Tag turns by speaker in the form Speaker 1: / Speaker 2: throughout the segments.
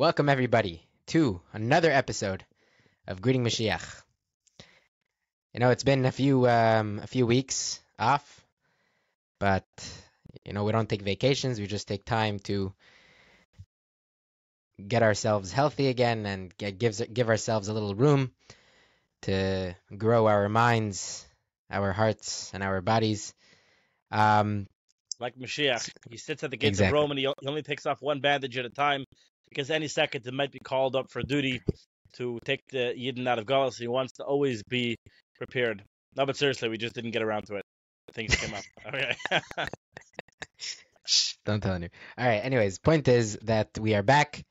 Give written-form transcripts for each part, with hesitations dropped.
Speaker 1: Welcome everybody to another episode of Greeting Mashiach. You know, it's been a few weeks off, but we don't take vacations. We just take time to get ourselves healthy again and give ourselves a little room to grow our minds, our hearts, and our bodies.
Speaker 2: Like Mashiach, he sits at the gates of Rome and he only takes off one bandage at a time because any second it might be called up for duty to take the Yidden out of Galus. He wants to always be prepared. No, but seriously, we just didn't get around to it. Things came up. Okay.
Speaker 1: Shh, don't tell anyone. All right. Anyways, point is that we are back,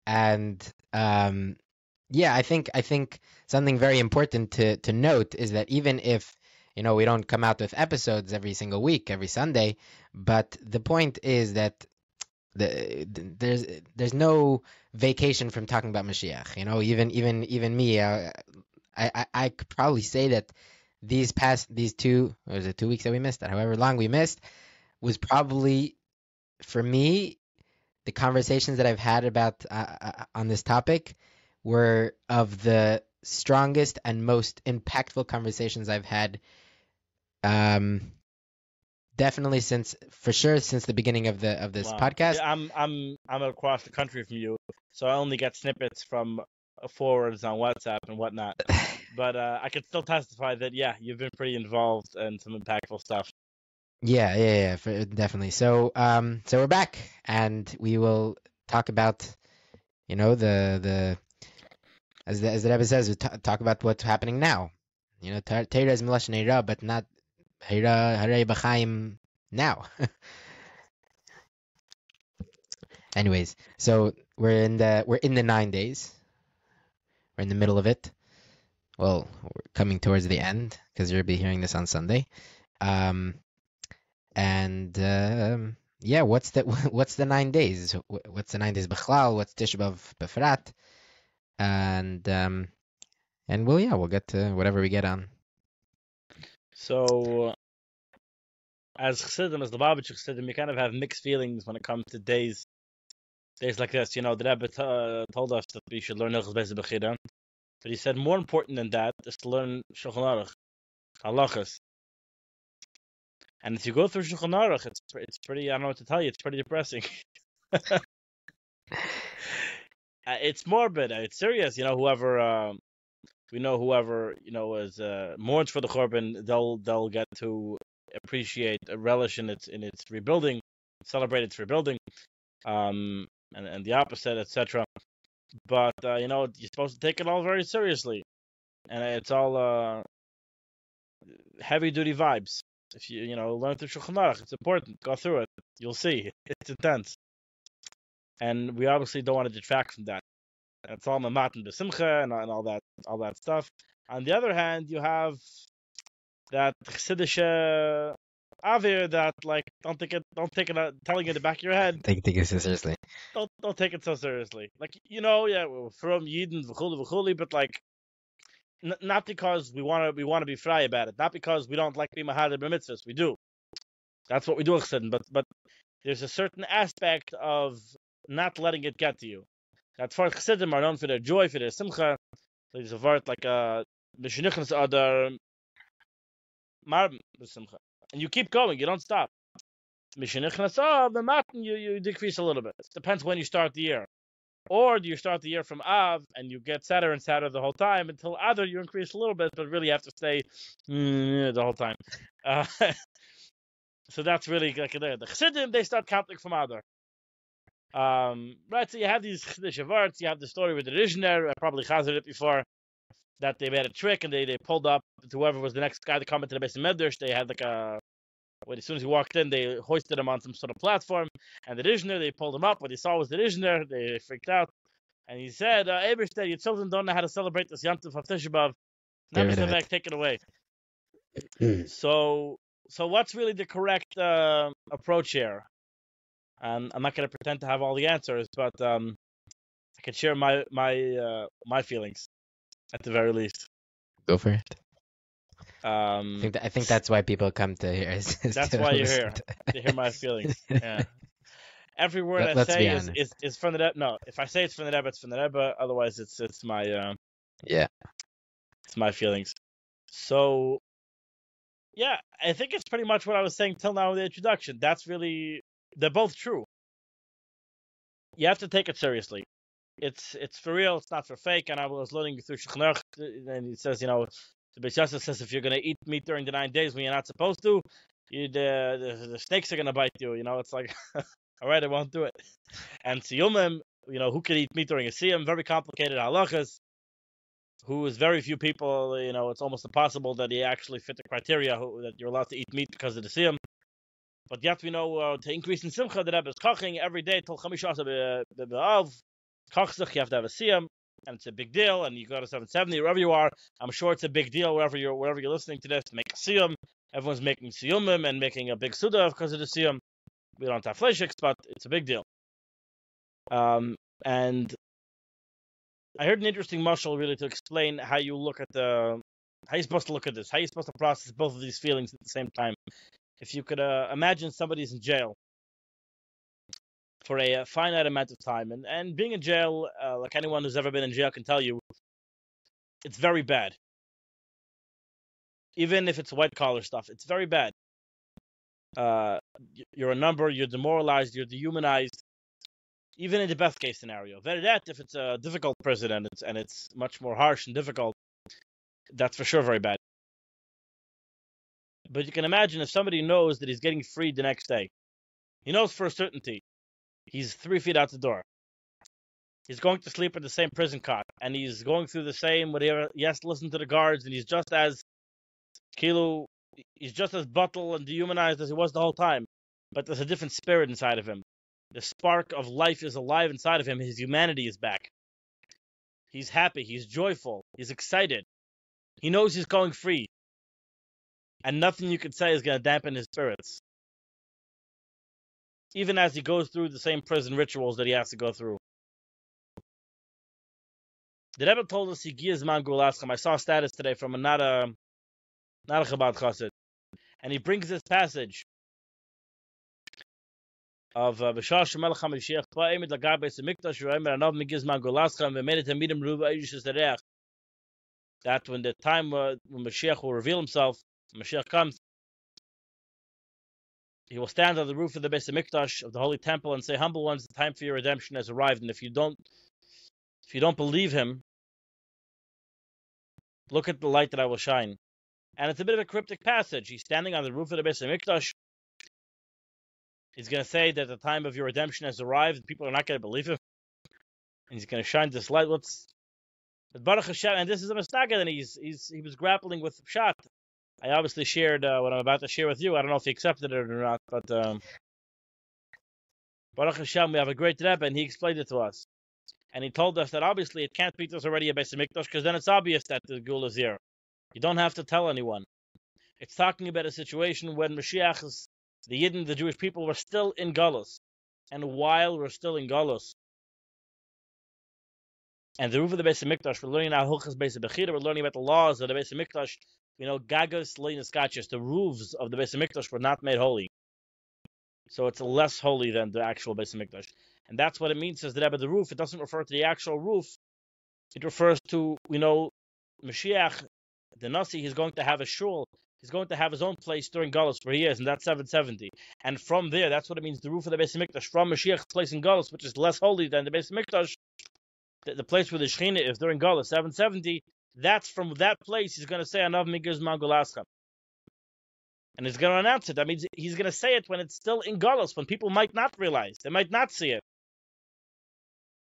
Speaker 1: and I think something very important to note is that even if we don't come out with episodes every single week, every Sunday, but the point is that there's no vacation from talking about Mashiach. Even me, I could probably say that these 2 weeks that we missed, that however long we missed, was probably for me the conversations that I've had about on this topic were of the strongest and most impactful conversations I've had. Definitely since the beginning of this podcast.
Speaker 2: Yeah, I'm across the country from you, so I only get snippets from forwards on WhatsApp and whatnot. But I can still testify that you've been pretty involved in some impactful stuff.
Speaker 1: Yeah, definitely. So we're back, and we will talk about the as the Rebbe says, we talk about what's happening now. Torah is Milash Neira, but not Haray B'chaim now. Anyways, so we're in the 9 days. We're in the middle of it. Well, we're coming towards the end because you'll be hearing this on Sunday. What's the 9 days? What's the 9 days B'chlal? What's Tisha B'Av B'frat? And we'll get to whatever we get on.
Speaker 2: So, as Chassidim, as Lubavitcher Chassidim, you kind of have mixed feelings when it comes to days like this. The Rebbe told us that we should learn Hilchos Beis Bechira, but he said more important than that is to learn Shulchan Aruch, halachas. And if you go through Shulchan Aruch, it's pretty. I don't know what to tell you. It's pretty depressing. It's morbid. It's serious. Whoever is mourns for the Korban, they'll get to appreciate, relish in its rebuilding, celebrate its rebuilding, and the opposite, etc. But you're supposed to take it all very seriously, and it's all heavy duty vibes. If you learn through Shulchan Aruch, it's important. Go through it. You'll see it's intense, and we obviously don't want to detract from that. It's all mamat and besimcha and all that stuff. On the other hand, you have that chassidish avir that don't take it telling you in the back of your head.
Speaker 1: Take it so seriously.
Speaker 2: Don't take it so seriously. We're from Yidden v'chuli, but not because we want to be fry about it. Not because we don't like being mahader b'mitzvahs. We do. That's what we do, chassidim. But there's a certain aspect of not letting it get to you. That for chassidim are known for their joy, for their simcha. So there's a word like Mishnichnas Adar Marb b'simcha. And you keep going, you don't stop. Mishnichnas Adar you decrease a little bit. It depends when you start the year. Or do you start the year from Av and you get sadder and sadder the whole time until Adar you increase a little bit, but really you have to stay the whole time. So that's really like the chassidim, they start counting from Adar. Right, so you have these Chiddush Avarts, you have the story with the Rishner, I probably chazed it before, that they made a trick and they pulled up to whoever was the next guy to come into the Beis Medrash. They had as soon as he walked in, they hoisted him on some sort of platform, and the Rishner, they pulled him up. What he saw was the Rishner, they freaked out, and he said, Eberstein, your children don't know how to celebrate this Yom Tov of Tisha B'Av. Never take it away. So what's really the correct approach here? And I'm not going to pretend to have all the answers, but I can share my feelings at the very least.
Speaker 1: Go for it. I think that's why people come to hear.
Speaker 2: That's why you're here to hear my feelings. Yeah. Every word I
Speaker 1: Let's be
Speaker 2: say
Speaker 1: honest.
Speaker 2: is from the Rebbe. No, if I say it's from the Rebbe, it's from the Rebbe. Otherwise, it's my
Speaker 1: Yeah.
Speaker 2: it's my feelings. So yeah, I think it's pretty much what I was saying till now in the introduction. That's really, they're both true. You have to take it seriously. It's for real. It's not for fake. And I was learning through Shulchan Aruch, and it says, the Beis Yosef says if you're going to eat meat during the 9 days when you're not supposed to, the snakes are going to bite you. It's like, all right, I won't do it. And Siyumim, who can eat meat during a Siyum? Very complicated halachas. Who is very few people, it's almost impossible that they actually fit the criteria that you're allowed to eat meat because of the Siyum. But yet we know to increase in Simcha, the Rebbe is koching every day till Tisha B'Av. Kochzich, you have to have a Siyum, and it's a big deal. And you go to 770, wherever you are. I'm sure it's a big deal wherever you're listening to this. Make a Siyum. Everyone's making Siyumim and making a big Suda because of the Siyum. We don't have fleishiks, but it's a big deal. And I heard an interesting mashal really to explain how you look at how you're supposed to look at this, how you're supposed to process both of these feelings at the same time. If you could imagine somebody's in jail for a finite amount of time, and being in jail, like anyone who's ever been in jail can tell you, it's very bad. Even if it's white collar stuff, it's very bad. You're a number, you're demoralized, you're dehumanized. Even in the best case scenario, better that if it's a difficult prison and it's much more harsh and difficult, that's for sure very bad. But you can imagine if somebody knows that he's getting freed the next day, he knows for a certainty he's 3 feet out the door. He's going to sleep in the same prison cot, and he's going through the same whatever. He has to listen to the guards, and he's just as buttle and dehumanized as he was the whole time. But there's a different spirit inside of him. The spark of life is alive inside of him. His humanity is back. He's happy. He's joyful. He's excited. He knows he's going free. And nothing you can say is going to dampen his spirits. Even as he goes through the same prison rituals that he has to go through. The Rebbe told us, I saw a status today from not a Chabad Chassid. And he brings this passage of that when the time when Mashiach will reveal himself, Mashiach comes, he will stand on the roof of the Beis Hamikdash of the Holy Temple and say, "Humble ones, the time for your redemption has arrived." And if you don't believe him, look at the light that I will shine. And it's a bit of a cryptic passage. He's standing on the roof of the Beis Hamikdash. He's going to say that the time of your redemption has arrived, and people are not going to believe him. And he's going to shine this light. But Baruch Hashem, and this is a mistake, and he was grappling with Pshat. I obviously shared what I'm about to share with you. I don't know if he accepted it or not, but Baruch Hashem, we have a great Rebbe, and he explained it to us. And he told us that obviously it can't be there's already a Beis Hamikdash, because then it's obvious that the Gul is here. You don't have to tell anyone. It's talking about a situation when Mashiach is, the Yidden, the Jewish people, were still in Galus. And while we're still in Galus, and the roof of the Beis Hamikdash, we're learning now Hilchas Beis Bechira, we're learning about the laws of the Beis Hamikdash. Gagas Leinaskachis, the roofs of the Beis Hamikdash were not made holy. So it's less holy than the actual Beis Hamikdash. And that's what it means, says the Rebbe, the roof. It doesn't refer to the actual roof. It refers to, Mashiach, the Nasi, he's going to have a shul. He's going to have his own place during Galus where he is, and that's 770. And from there, that's what it means, the roof of the Beis Hamikdash, from Mashiach's place in Galus, which is less holy than the Beis Hamikdash, the place where the Shechina is during Galus, 770, that's from that place he's going to say, Anav Miguz Mangulascham. And he's going to announce it. That means he's going to say it when it's still in Galus, when people might not realize. They might not see it.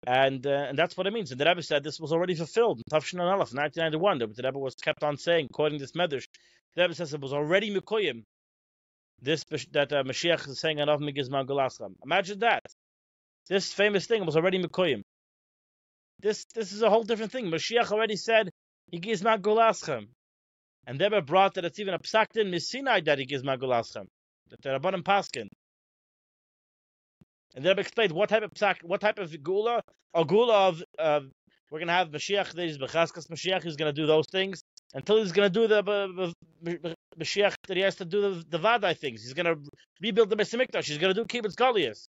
Speaker 2: And that's what it means. And the Rebbe said this was already fulfilled in Tafshin Aleph, 1991. The Rebbe was kept on saying, quoting this Medrash, the Rebbe says it was already Mikoyim, that Mashiach is saying, Anav Miguz Mangulascham. Imagine that. This famous thing was already Mikoyim. This is a whole different thing. Mashiach already said, he gives Magulaschem. And the Rebbe brought that it's even a psaktin misinai that he gives Magulaschem. That the Rabbanim paskin. And the Rebbe explained what type of gula? A gula of we're going to have Mashiach, there is Bechaskas Mashiach, who's going to do those things. Until he's going to do the Mashiach, that he has to do the Vadai things. He's going to rebuild the Beis Hamikdash. He's going to do Kibbutz Goliath.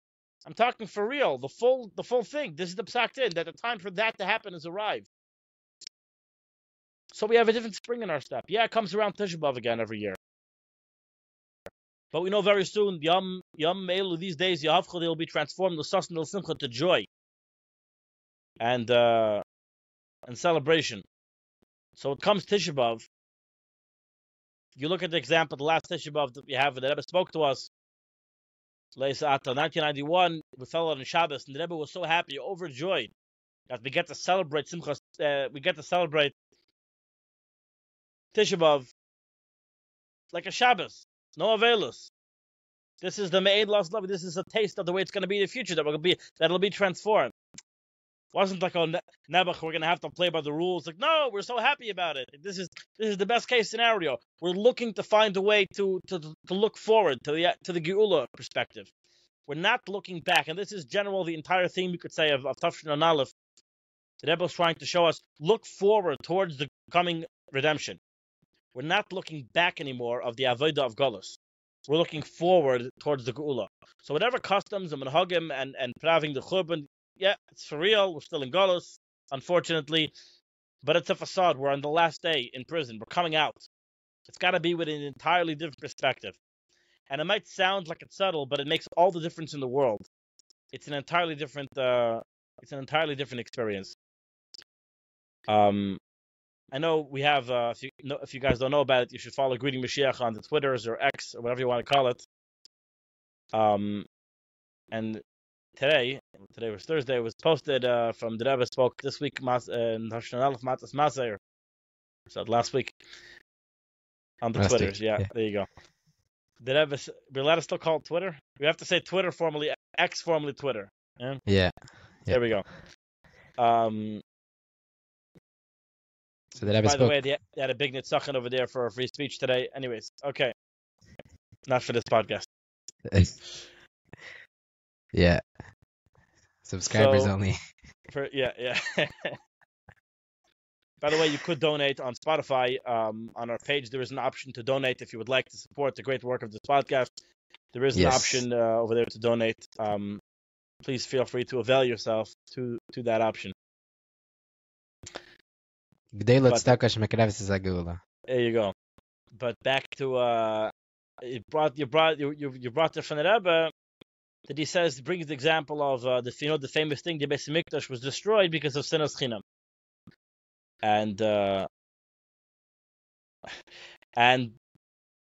Speaker 2: I'm talking for real. The full thing. This is the psak din, that the time for that to happen has arrived. So we have a different spring in our step. Yeah, it comes around Tisha B'Av again every year. But we know very soon, Yom Meilu, these days, Yahavcha, they'll be transformed, L'Sasn L'Simcha, to joy and celebration. So it comes Tisha B'Av. You look at the example, the last Tisha B'Av that we have, the Rebbe spoke to us, Leisa Ata, 1991, we fell on Shabbos, and the Rebbe was so happy, overjoyed, that we get to celebrate Simcha, we get to celebrate Tisha B'Av like a Shabbos, no Avelus. This is the Me'ed Las Love. This is a taste of the way it's going to be in the future, that'll be transformed. It wasn't like, oh, Nebuch, we're going to have to play by the rules. Like, no, we're so happy about it. This is the best case scenario. We're looking to find a way to look forward to the Geula perspective. We're not looking back, and this is general, the entire theme, you could say, of Tafshin and Aleph. The Rebbe was trying to show us, look forward towards the coming redemption. We're not looking back anymore of the Avodah of Golus. We're looking forward towards the Geula. So whatever customs and Menhagim and Praving the Churban, yeah, it's for real. We're still in Golus, unfortunately. But it's a facade. We're on the last day in prison. We're coming out. It's got to be with an entirely different perspective. And it might sound like it's subtle, but it makes all the difference in the world. It's an entirely different experience. I know we have, if you guys don't know about it, you should follow Greeting Mashiach on the Twitters or X or whatever you want to call it. And today was Thursday, it was posted from the Rebbe spoke this week in Tafshin Aleph Matas Maser. So last week on the Twitters. Yeah, there you go. The Rebbe, we're allowed to still call it Twitter? We have to say Twitter formerly, X formerly Twitter. Yeah. There we go.
Speaker 1: So the Rebbe
Speaker 2: By
Speaker 1: spoke.
Speaker 2: the way, they had a big nitzachin over there for free speech today. Anyways, okay. Not for this podcast.
Speaker 1: Yeah. Subscribers only.
Speaker 2: Yeah. By the way, you could donate on Spotify. On our page, there is an option to donate if you would like to support the great work of this podcast. There is an option over there to donate. Please feel free to avail yourself to that option.
Speaker 1: There you
Speaker 2: go. But back to you brought the from the Rebbe that he says brings the example of the famous thing, the Beis Hamikdash was destroyed because of sinas chinam, and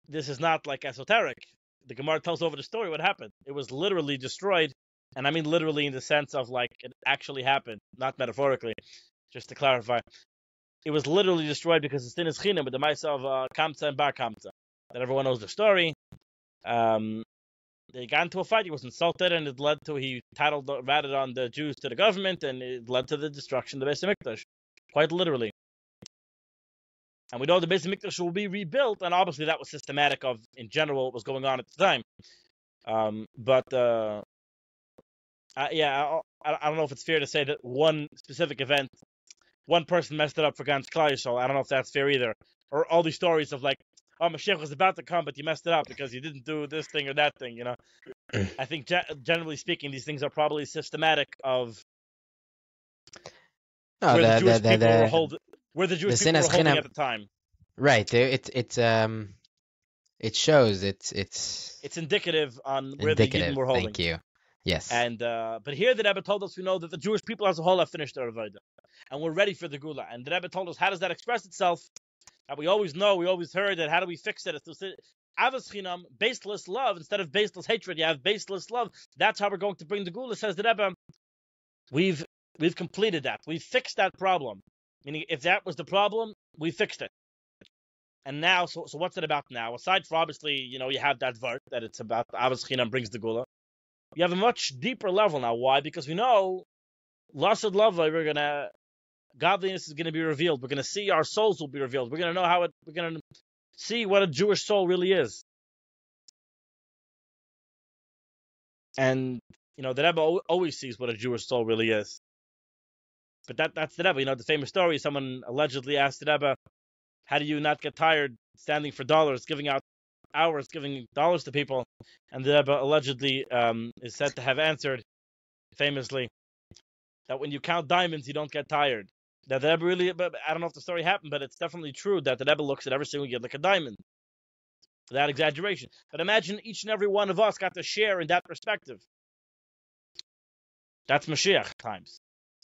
Speaker 2: this is not like esoteric. The Gemara tells over the story what happened. It was literally destroyed, and I mean literally in the sense of like it actually happened, not metaphorically. Just to clarify, it was literally destroyed because of sinas chinam with the ma'aseh of Kamsa and Bar Kamsa. That everyone knows the story. They got into a fight. He was insulted, and it led to he ratted on the Jews to the government, and it led to the destruction of the Beis Hamikdash, quite literally. And we know the Beis Hamikdash will be rebuilt, and obviously that was systematic of, in general, what was going on at the time. I don't know if it's fair to say that one specific event, one person messed it up for Gans Klal Yisrael. I don't know if that's fair either. Or all these stories of like, oh, Mashiach was about to come, but you messed it up because you didn't do this thing or that thing, you know. I think, generally speaking, these things are probably systematic of where the Jewish people were holding at the time.
Speaker 1: Right. It shows.
Speaker 2: It's indicative on where the Yidden were holding.
Speaker 1: Thank you. Yes.
Speaker 2: And but here the Rebbe told us, we know that the Jewish people as a whole have finished their avodah, and we're ready for the Gula. And the Rebbe told us, how does that express itself? We always heard that. How do we fix it? It's Avos Chinam, baseless love, instead of baseless hatred, you have baseless love. That's how we're going to bring the Gula, says the Rebbe. We've completed that. We've fixed that problem. Meaning, if that was the problem, we fixed it. And now, so what's it about now? Aside from, obviously, you have that vart, that it's about Avos Chinam brings the Gula. You have a much deeper level now. Why? Because we know, Lasad Lava, godliness is going to be revealed. We're going to see our souls will be revealed. We're going to know we're going to see what a Jewish soul really is. And, the Rebbe always sees what a Jewish soul really is. But that's the Rebbe. The famous story, someone allegedly asked the Rebbe, how do you not get tired standing for dollars, giving out hours giving dollars to people, and the Rebbe allegedly is said to have answered famously that when you count diamonds, you don't get tired. That the Rebbe really, I don't know if the story happened, but it's definitely true that the Rebbe looks at every single yid like a diamond, without exaggeration. But imagine each and every one of us got to share in that perspective. That's Mashiach times.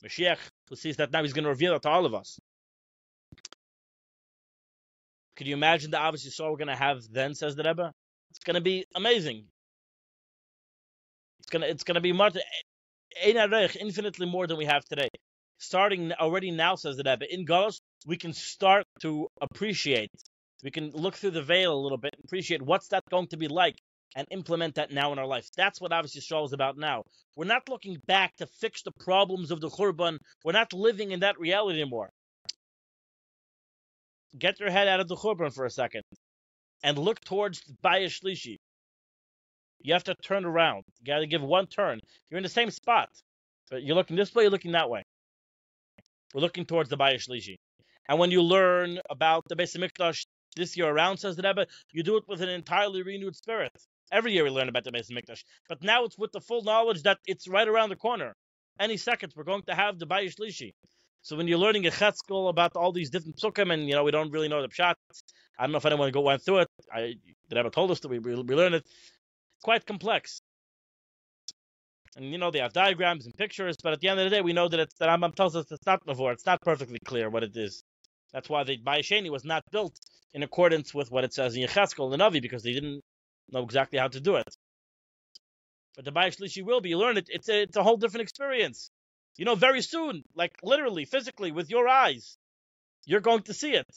Speaker 2: Mashiach, who sees that now, he's going to reveal it to all of us. Could you imagine the Avos Yisrael we're going to have then, says the Rebbe? It's going to be amazing. It's going to be much, infinitely more than we have today. Starting already now, says the Rebbe, in Galus, we can start to appreciate. We can look through the veil a little bit and appreciate what's that going to be like and implement that now in our life. That's what Avos Yisrael is about now. We're not looking back to fix the problems of the Churban. We're not living in that reality anymore. Get your head out of the Churban for a second and look towards Bayis Shlishi. You have to turn around. You got to give one turn. You're in the same spot. But you're looking this way, you're looking that way. We're looking towards the Bayis Shlishi. And when you learn about the Beis HaMikdash this year around, says the Rebbe, you do it with an entirely renewed spirit. Every year we learn about the Beis HaMikdash. But now it's with the full knowledge that it's right around the corner. Any second, we're going to have the Bayis Shlishi. So when you're learning a Chetzkel about all these different psukim, and we don't really know the pshat, I don't know if anyone went through it. The Rebbe told us that we learned it. It's quite complex. And they have diagrams and pictures, but at the end of the day, we know that the Rambam tells us it's not before. It's not perfectly clear what it is. That's why the Bayis Sheni was not built in accordance with what it says in Yechezkel and the Navi, because they didn't know exactly how to do it. But the Bayis Shlishi will be. You learn it. It's a whole different experience. Very soon, like literally, physically, with your eyes, you're going to see it.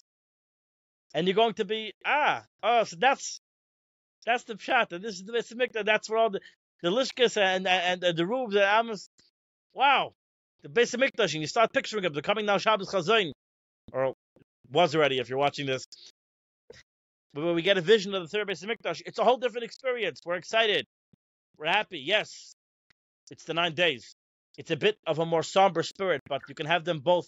Speaker 2: And you're going to be, so that's the pshat, and this is the Beis HaMikdash. That's where all the lishkas and the rooms and amos. Wow, the Beis HaMikdash, and you start picturing it. They're coming now Shabbos Chazayin, or was already if you're watching this. But when we get a vision of the third Beis HaMikdash, it's a whole different experience. We're excited. We're happy. Yes, it's the 9 days. It's a bit of a more somber spirit, but you can have them both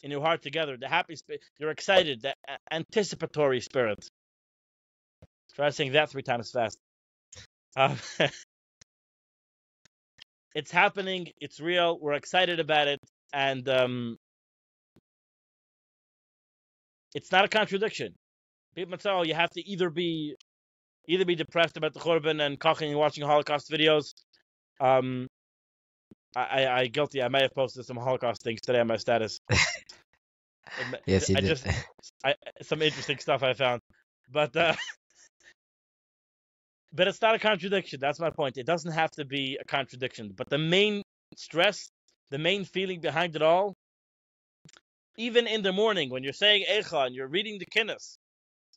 Speaker 2: in your heart together. The happy spirit, you're excited, the anticipatory spirit. Try saying that 3 times fast. It's happening. It's real. We're excited about it, and it's not a contradiction. People say, "Oh, you have to either be depressed about the Churban and koching and watching Holocaust videos." I guilty. I may have posted some Holocaust things today on my status.
Speaker 1: Yes, you did.
Speaker 2: Some interesting stuff I found, but it's not a contradiction. That's my point. It doesn't have to be a contradiction. But the main stress, the main feeling behind it all, even in the morning when you're saying Eicha and you're reading the Kinnis,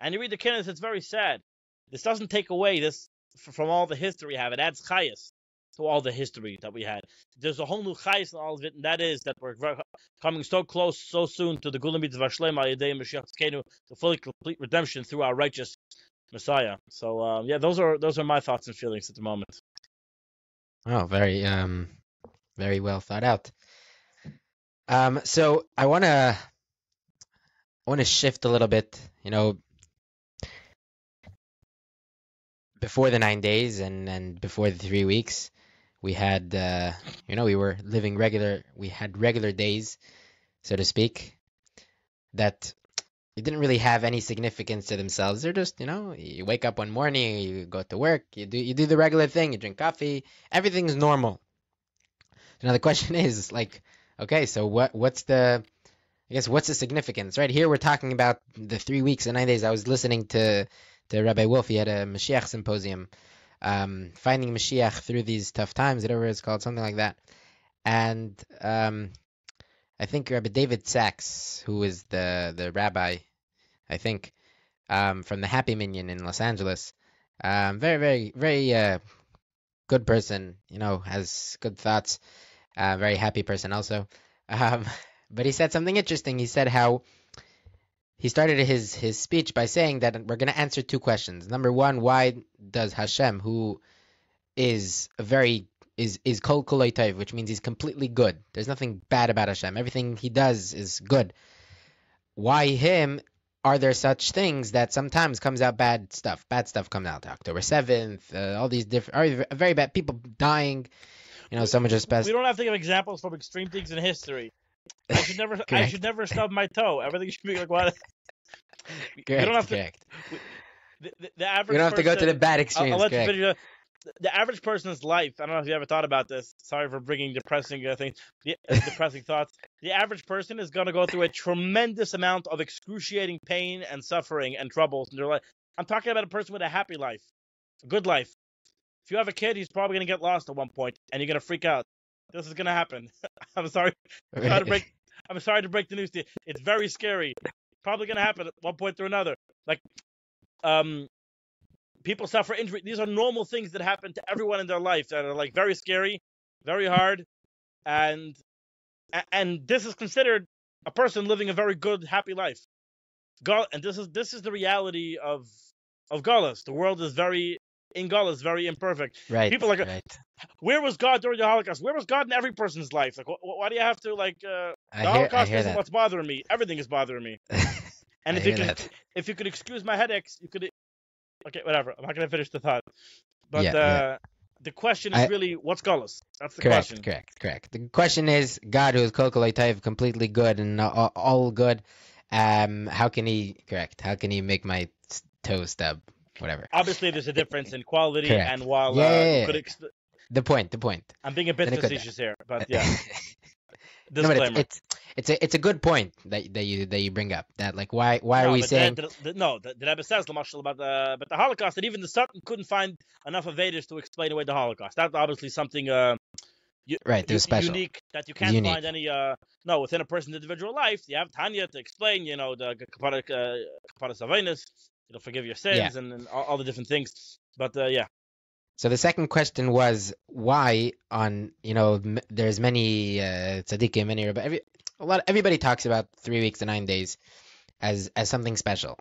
Speaker 2: and you read the Kinnis, it's very sad. This doesn't take away this from all the history we have. It adds chayas to all the history that we had. There's a whole new chayas in all of it, and that is that we're coming so close, so soon to the Gula Mitzvah Shlema Yedei Mashiach Tzkeinu, the fully complete redemption through our righteous Messiah. So those are my thoughts and feelings at the moment.
Speaker 1: Oh, very well thought out. So I wanna shift a little bit. Before the 9 days and before the 3 weeks, we had we were living we had regular days, so to speak, that didn't really have any significance to themselves. They're just, you wake up one morning, you go to work, you do the regular thing, you drink coffee, everything's normal. So now the question is, okay, so what's the significance? Right here we're talking about the 3 weeks and 9 days. I was listening to Rabbi Wolf. He had a Mashiach symposium, finding Mashiach through these tough times, whatever it's called, something like that. And I think Rabbi David Sachs, who is the rabbi, I think, from the Happy Minyan in Los Angeles, very, very, very good person, has good thoughts, very happy person also. But he said something interesting. He said how he started his speech by saying that we're going to answer 2 questions. Number 1, why does Hashem, who is kol kulei tov, which means he's completely good. There's nothing bad about Hashem. Everything he does is good. Why him? are there such things that sometimes comes out bad stuff? Bad stuff comes out October 7th, all these different, very bad people dying. Someone just passed.
Speaker 2: We don't have to give examples from extreme things in history. I should never stub my toe. Everything should be like what?
Speaker 1: Correct.
Speaker 2: The average.
Speaker 1: We don't have to go to the bad extremes.
Speaker 2: I'll let you finish. The average person's life. I don't know if you ever thought about this. Sorry for bringing depressing things, depressing thoughts. The average person is going to go through a tremendous amount of excruciating pain and suffering and troubles in their life. I'm talking about a person with a happy life, a good life. If you have a kid, he's probably going to get lost at one point, and you're going to freak out. This is going to happen. I'm sorry. I'm sorry to break the news to you. It's very scary. Probably going to happen at one point or another. Like, people suffer injury. These are normal things that happen to everyone in their life that are like very scary, very hard, and this is considered a person living a very good, happy life. And this is the reality of Galus. The world is very very imperfect.
Speaker 1: Right.
Speaker 2: People are like,
Speaker 1: right.
Speaker 2: Where was God during the Holocaust? Where was God in every person's life? Like, why do you have to like? The Holocaust isn't what's bothering me. Everything is bothering me. And if you could excuse my headaches, you could. Okay, whatever. I'm not going to finish the thought. But the question is really, what's Galus? That's the question.
Speaker 1: Correct. The question is, God, who is Kol Kol Tov, completely good and all good. How can he make my toe stub? Whatever.
Speaker 2: Obviously, there's a difference in quality, and while
Speaker 1: the point.
Speaker 2: I'm being a bit facetious here, but yeah.
Speaker 1: No, but it's a good point that you bring up. That like why are we saying
Speaker 2: the Rebbe says about the Holocaust, that even the Satan couldn't find enough of Vedas to explain away the Holocaust. That's obviously something
Speaker 1: special,
Speaker 2: unique, that you can't find any within a person's individual life. You have Tanya to explain, the Kapara Savinus, forgive your sins and all the different things. But
Speaker 1: So the second question was why on there's many tzaddikim, many everybody talks about 3 weeks to 9 days as something special.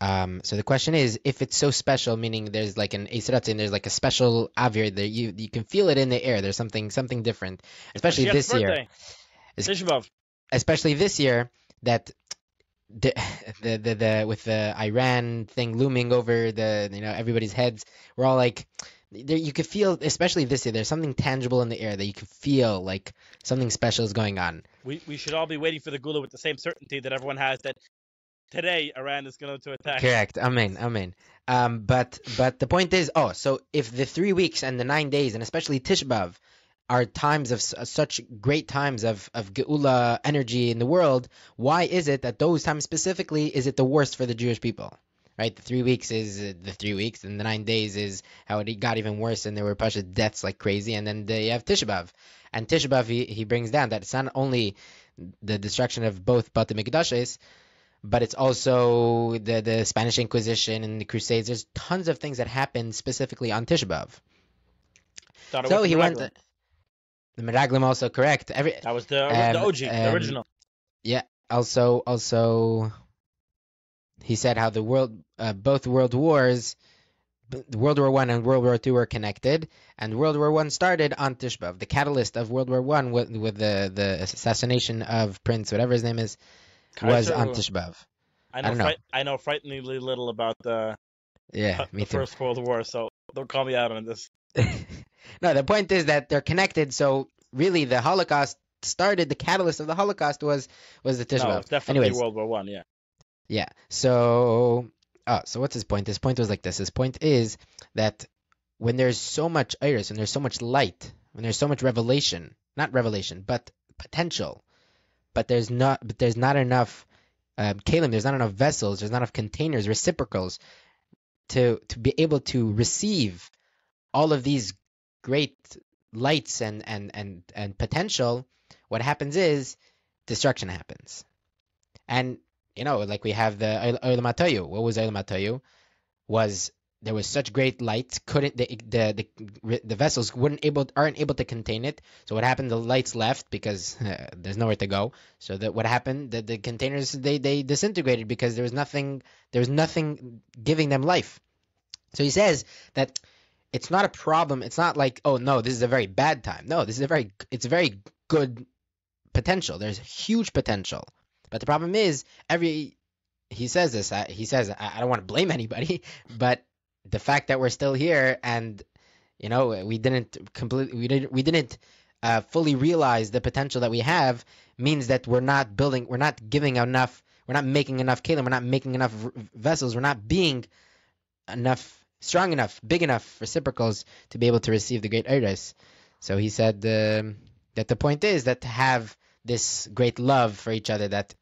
Speaker 1: So the question is, if it's so special, meaning there's like an Eisratzin, there's like a special avir there, you can feel it in the air. There's something different, especially this year.
Speaker 2: Tisha B'Av.
Speaker 1: Especially this year that the with the Iran thing looming over everybody's heads, we're all like, you could feel, especially this year, there's something tangible in the air that you can feel like something special is going on.
Speaker 2: We should all be waiting for the Gula with the same certainty that everyone has that today Iran is going to attack.
Speaker 1: Correct. Amen. But the point is, so if the 3 weeks and the 9 days, and especially Tisha B'Av, are times of such great times of Geula energy in the world, why is it that those times specifically is it the worst for the Jewish people? Right? The 3 weeks is the 3 weeks, and the 9 days is how it got even worse, and there were Pasha deaths like crazy, and then you have Tisha B'Av. And Tisha B'Av, he brings down that it's not only the destruction of both Bate Mikdashes, but it's also the Spanish Inquisition and the Crusades. There's tons of things that happen specifically on Tisha B'Av. So he went... The Meraglim also correct.
Speaker 2: That was the OG, the original.
Speaker 1: Yeah. Also, he said how both world wars, World War I and World War II, were connected, and World War I started on Tisha B'Av. The catalyst of World War I with the assassination of Prince, whatever his name is, was on Tisha B'Av.
Speaker 2: I know frighteningly little about the First World War, so don't call me out on this.
Speaker 1: No, the point is that they're connected. So really, the Holocaust started. The catalyst of the Holocaust was the Tisha B'Av.
Speaker 2: It's definitely World War I. Yeah.
Speaker 1: Yeah. So what's his point? His point was like this. His point is that when there's so much iris, when there's so much light, when there's so much not revelation, but potential, but there's not enough kalim, there's not enough vessels, there's not enough containers, reciprocals to be able to receive all of these great lights and potential. What happens is destruction happens. And like we have the Olam HaToyu. What was Olam HaToyu? There was such great light, the vessels aren't able to contain it. So what happened? The lights left because there's nowhere to go. So what happened? The containers they disintegrated because there was nothing giving them life. So he says that it's not a problem. It's not like, oh no, this is a very bad time. No, it's a very good potential. There's huge potential. But the problem is he says this. He says, I don't want to blame anybody, but the fact that we're still here and we didn't fully realize the potential that we have means that we're not giving enough, we're not making enough kelim, we're not making enough vessels, we're not being enough, strong enough, big enough reciprocals to be able to receive the great Eidos. So he said that the point is that to have this great love for each other, that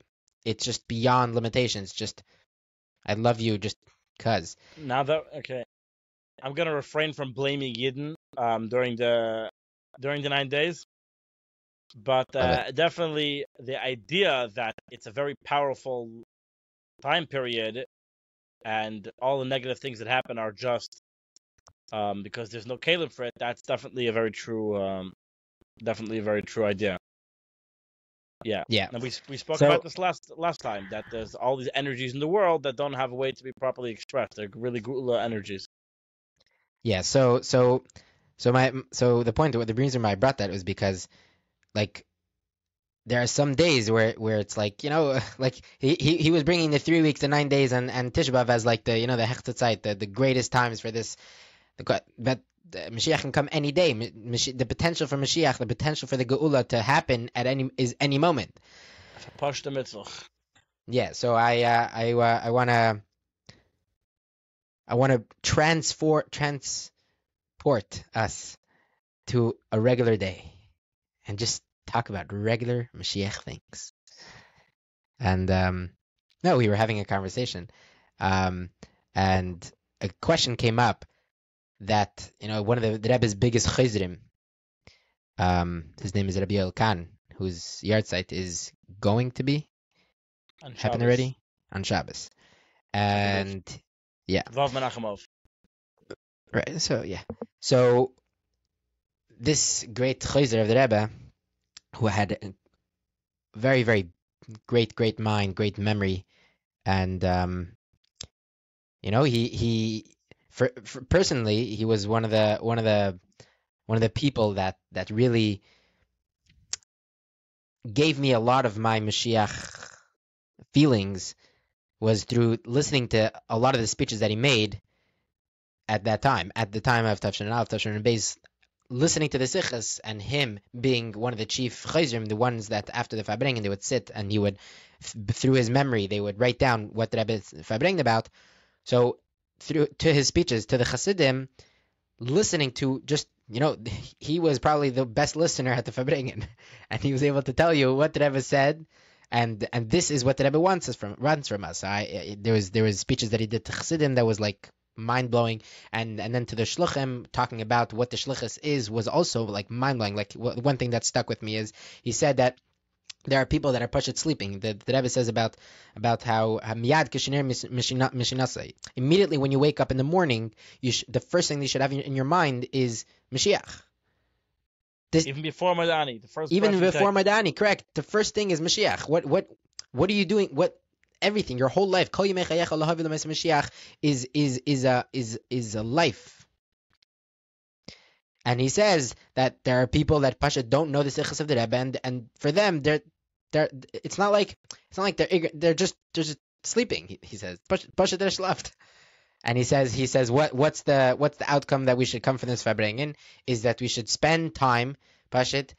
Speaker 1: it's just beyond limitations. Just I love you just cause.
Speaker 2: Now that okay, I'm gonna refrain from blaming Yidden during the 9 days, but
Speaker 1: Love it.
Speaker 2: definitely the idea that it's a very powerful time period, and all the negative things that happen are just because there's no Caleb for it. That's definitely a very true idea. Yeah,
Speaker 1: Yeah.
Speaker 2: and we spoke about
Speaker 1: So
Speaker 2: this last time, that there's all these energies in the world that don't have a way to be properly expressed. They're really gula energies.
Speaker 1: yeah. So the point, the reason why I brought that was because like there are some days where it's like, like he was bringing the 3 weeks, the 9 days, and Tisha B'Av as like the the hechtatzeit, the greatest times for this. But the Mashiach can come any day. The potential for Mashiach, the potential for the Geula to happen at any moment.
Speaker 2: Pashta mitzvah.
Speaker 1: Yeah. So I wanna transport us to a regular day and just talk about regular Mashiach things. And no, we were having a conversation, and a question came up that one of the Rebbe's biggest chizrim, his name is Reb Yoel Khan, whose yard site is going to be
Speaker 2: On
Speaker 1: happened
Speaker 2: Shabbos.
Speaker 1: already on Shabbos, and yeah,
Speaker 2: Vav Menachemov.
Speaker 1: right. So yeah, so this great chizr of the Rebbe, who had a very very great mind, great memory, and he for personally he was one of the people that really gave me a lot of my Mashiach feelings, was through listening to a lot of the speeches that he made at the time of Tafshin and Aleph, Tafshin and Beis, listening to the Sichas, and him being one of the chief chayzrim, the ones that after the Fabrengen they would sit and he would, through his memory, they would write down what the Rebbe is Fabrengen about. So to his speeches, to the Chassidim, listening to just, he was probably the best listener at the Fabrengen, and he was able to tell you what the Rebbe said, and this is what the Rebbe wants from us. There was speeches that he did to Chassidim that was like mind blowing, and then to the Shluchim, talking about what the Shluchis is, was also like mind blowing. Like one thing that stuck with me is he said that there are people that are pushed sleeping. The Rebbe says about how miyad kishinir mishinasai. Immediately when you wake up in the morning, the first thing you should have in your mind is Mashiach.
Speaker 2: Even before Madani, the first
Speaker 1: Even
Speaker 2: breath you
Speaker 1: before
Speaker 2: take.
Speaker 1: Madani, correct. The first thing is Mashiach. What are you doing? Everything, your whole life, Kol Yimei Chayecha Lahavi L'Mes Mashiach is a life. And he says that there are people that Pasha don't know the Sichas of the Rebbe, and for them, it's not like they're just sleeping. He says Pasha der schlaft. And he says what's the outcome that we should come from this Fabrengen is that we should spend time, Pashit,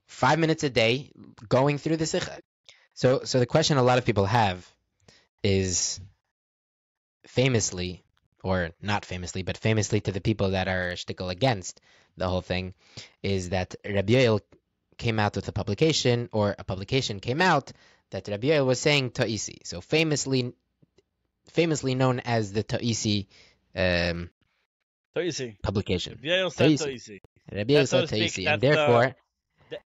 Speaker 1: 5 minutes a day going through the Sikha. So the question a lot of people have is, famously, or not famously, but famously to the people that are shtickle against the whole thing, is that Reb Yoel came out with a publication, or a publication came out that Reb Yoel was saying Ta'isi. So famously known as the Ta'isi
Speaker 2: Toisi.
Speaker 1: publication.
Speaker 2: Reb Yoel said
Speaker 1: Ta'isi.
Speaker 2: Toisi.
Speaker 1: Reb Yoel
Speaker 2: That's, so
Speaker 1: said
Speaker 2: to speak,
Speaker 1: Ta'isi, and
Speaker 2: that's the
Speaker 1: therefore,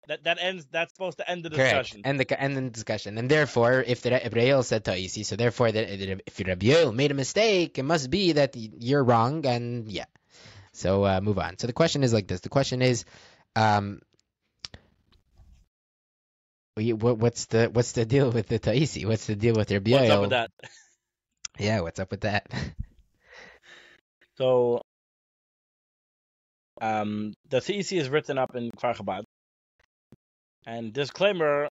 Speaker 2: that ends. That's supposed to end the
Speaker 1: correct,
Speaker 2: discussion.
Speaker 1: end the discussion. And therefore, if Reb Yoel said Ta'isi, so therefore, if Reb Yoel made a mistake, it must be that you're wrong, and yeah. So move on. So the question is like this. The question is, what's the deal with the Ta'isi? What's the deal with Reb Yoel?
Speaker 2: What's up with that?
Speaker 1: Yeah, what's up with that?
Speaker 2: So, the thesis is written up in Kfar Chabad, and disclaimer: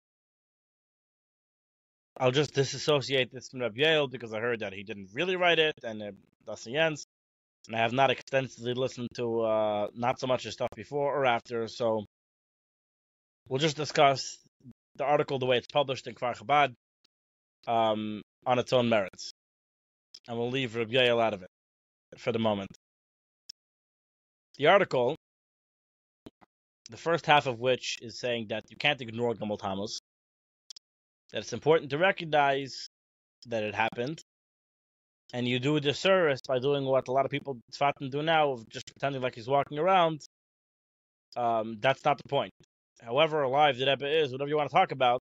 Speaker 2: I'll just disassociate this from Reb Yoel because I heard that he didn't really write it, and that's the ends. And I have not extensively listened to not so much the stuff before or after, so we'll just discuss the article the way it's published in Kfar Chabad on its own merits. And we'll leave Reb Yoel out of it for the moment. The article, the first half of which is saying that you can't ignore Gimmel Tammuz, that it's important to recognize that it happened, and you do a disservice by doing what a lot of people Tzfatim do now, of just pretending like he's walking around. That's not the point. However alive the Rebbe is, whatever you want to talk about,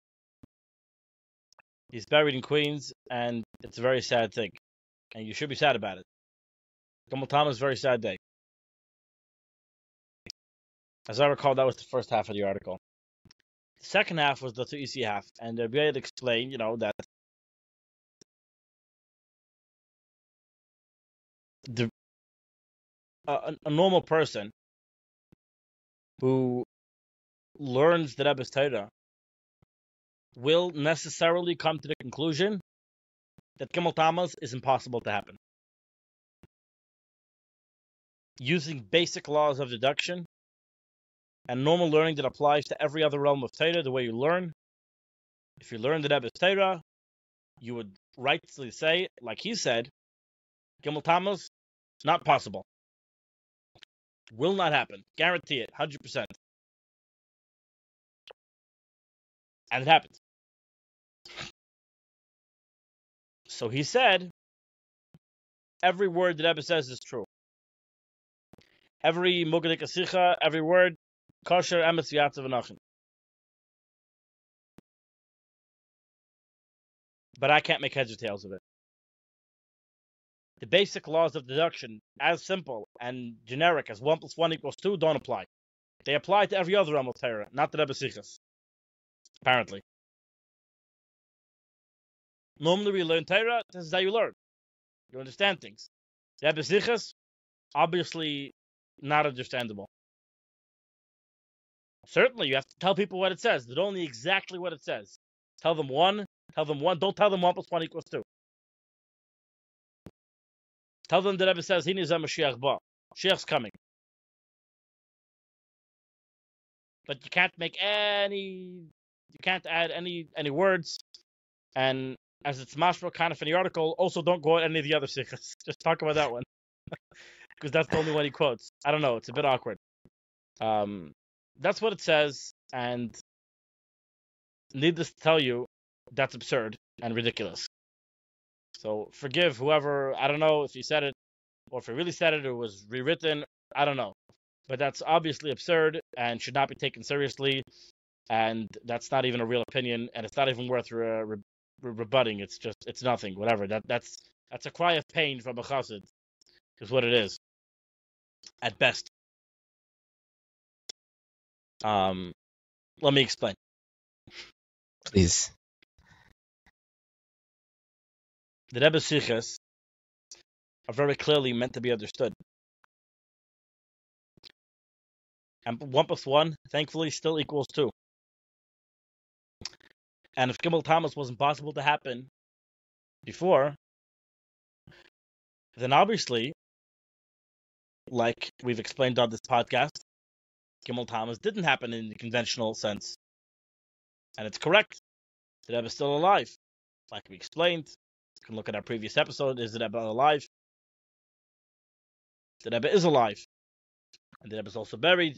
Speaker 2: he's buried in Queens, and it's a very sad thing. And you should be sad about it. Gimmel Tammuz is a very sad day. As I recall, that was the first half of the article. The second half was the two easy half, and Reb Yoel explained, that a normal person who learns the Rebbe's Torah will necessarily come to the conclusion that Gimmel Tammuz is impossible to happen. Using basic laws of deduction and normal learning that applies to every other realm of Torah, the way you learn. If you learn the Rebbe's Torah, you would rightly say, like he said, Gimmel Tammuz, not possible. Will not happen. Guarantee it, 100%. And it happened. So he said, every word that Rebbe says is true. Every Mugadik Asicha, every word, kosher, emes, v'yatzav, v'nachin. But I can't make heads or tails of it. The basic laws of deduction, as simple and generic as 1 + 1 = 2, don't apply. They apply to every other realm of Torah, not the Rebbe Sichas. Apparently. Normally we learn Torah, this is how you learn. You understand things. The Rebbe Sichas, obviously not understandable. Certainly, you have to tell people what it says. They don't know exactly what it says. Tell them one. Don't tell them 1 + 1 = 2. Tell them the Rebbe says, Hine Zeh Moshiach Ba. Mashiach's coming. But you can't add any words. And as it's mashma kind of in the article, also don't go at any of the other sikhs. Just talk about that one. Because that's the only one he quotes. I don't know, it's a bit awkward. That's what it says, and needless to tell you, that's absurd and ridiculous. So forgive whoever, I don't know if he said it, or if he really said it, or was rewritten, I don't know. But that's obviously absurd and should not be taken seriously, and that's not even a real opinion, and it's not even worth rebutting. It's nothing, whatever. That's a cry of pain from a chassid, is what it is, at best. Let me explain.
Speaker 1: Please.
Speaker 2: The Rebbe Sichas are very clearly meant to be understood. And 1 + 1, thankfully, still equals 2. And if Gimmel Tammuz wasn't possible to happen before, then obviously, like we've explained on this podcast, Gimmel Tammuz didn't happen in the conventional sense. And it's correct. The Rebbe is still alive. Like we explained, you can look at our previous episode, is the Rebbe alive? The Rebbe is alive. And the Rebbe is also buried.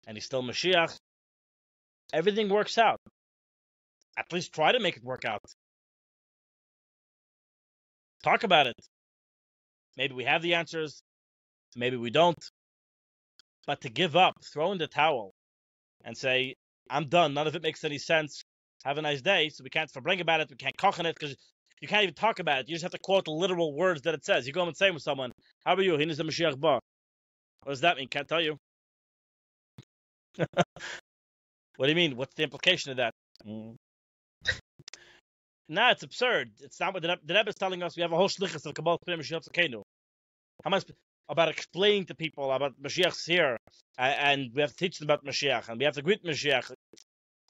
Speaker 2: And he's still Mashiach. Everything works out. At least try to make it work out. Talk about it. Maybe we have the answers. Maybe we don't. But to give up, throw in the towel, and say, I'm done, none of it makes any sense, have a nice day, so we can't verbring about it, we can't koch on it, because you can't even talk about it. You just have to quote the literal words that it says. You go and say with someone, how are you? Hine Zeh Moshiach Ba. What does that mean? Can't tell you. What do you mean? What's the implication of that? Nah, it's absurd. It's not what the Rebbe is telling us. We have a whole shlichus of Kabbalah Pnei Mashiach Tzedakenu. How much about explaining to people about Mashiach's here, and we have to teach them about Mashiach, and we have to greet Mashiach.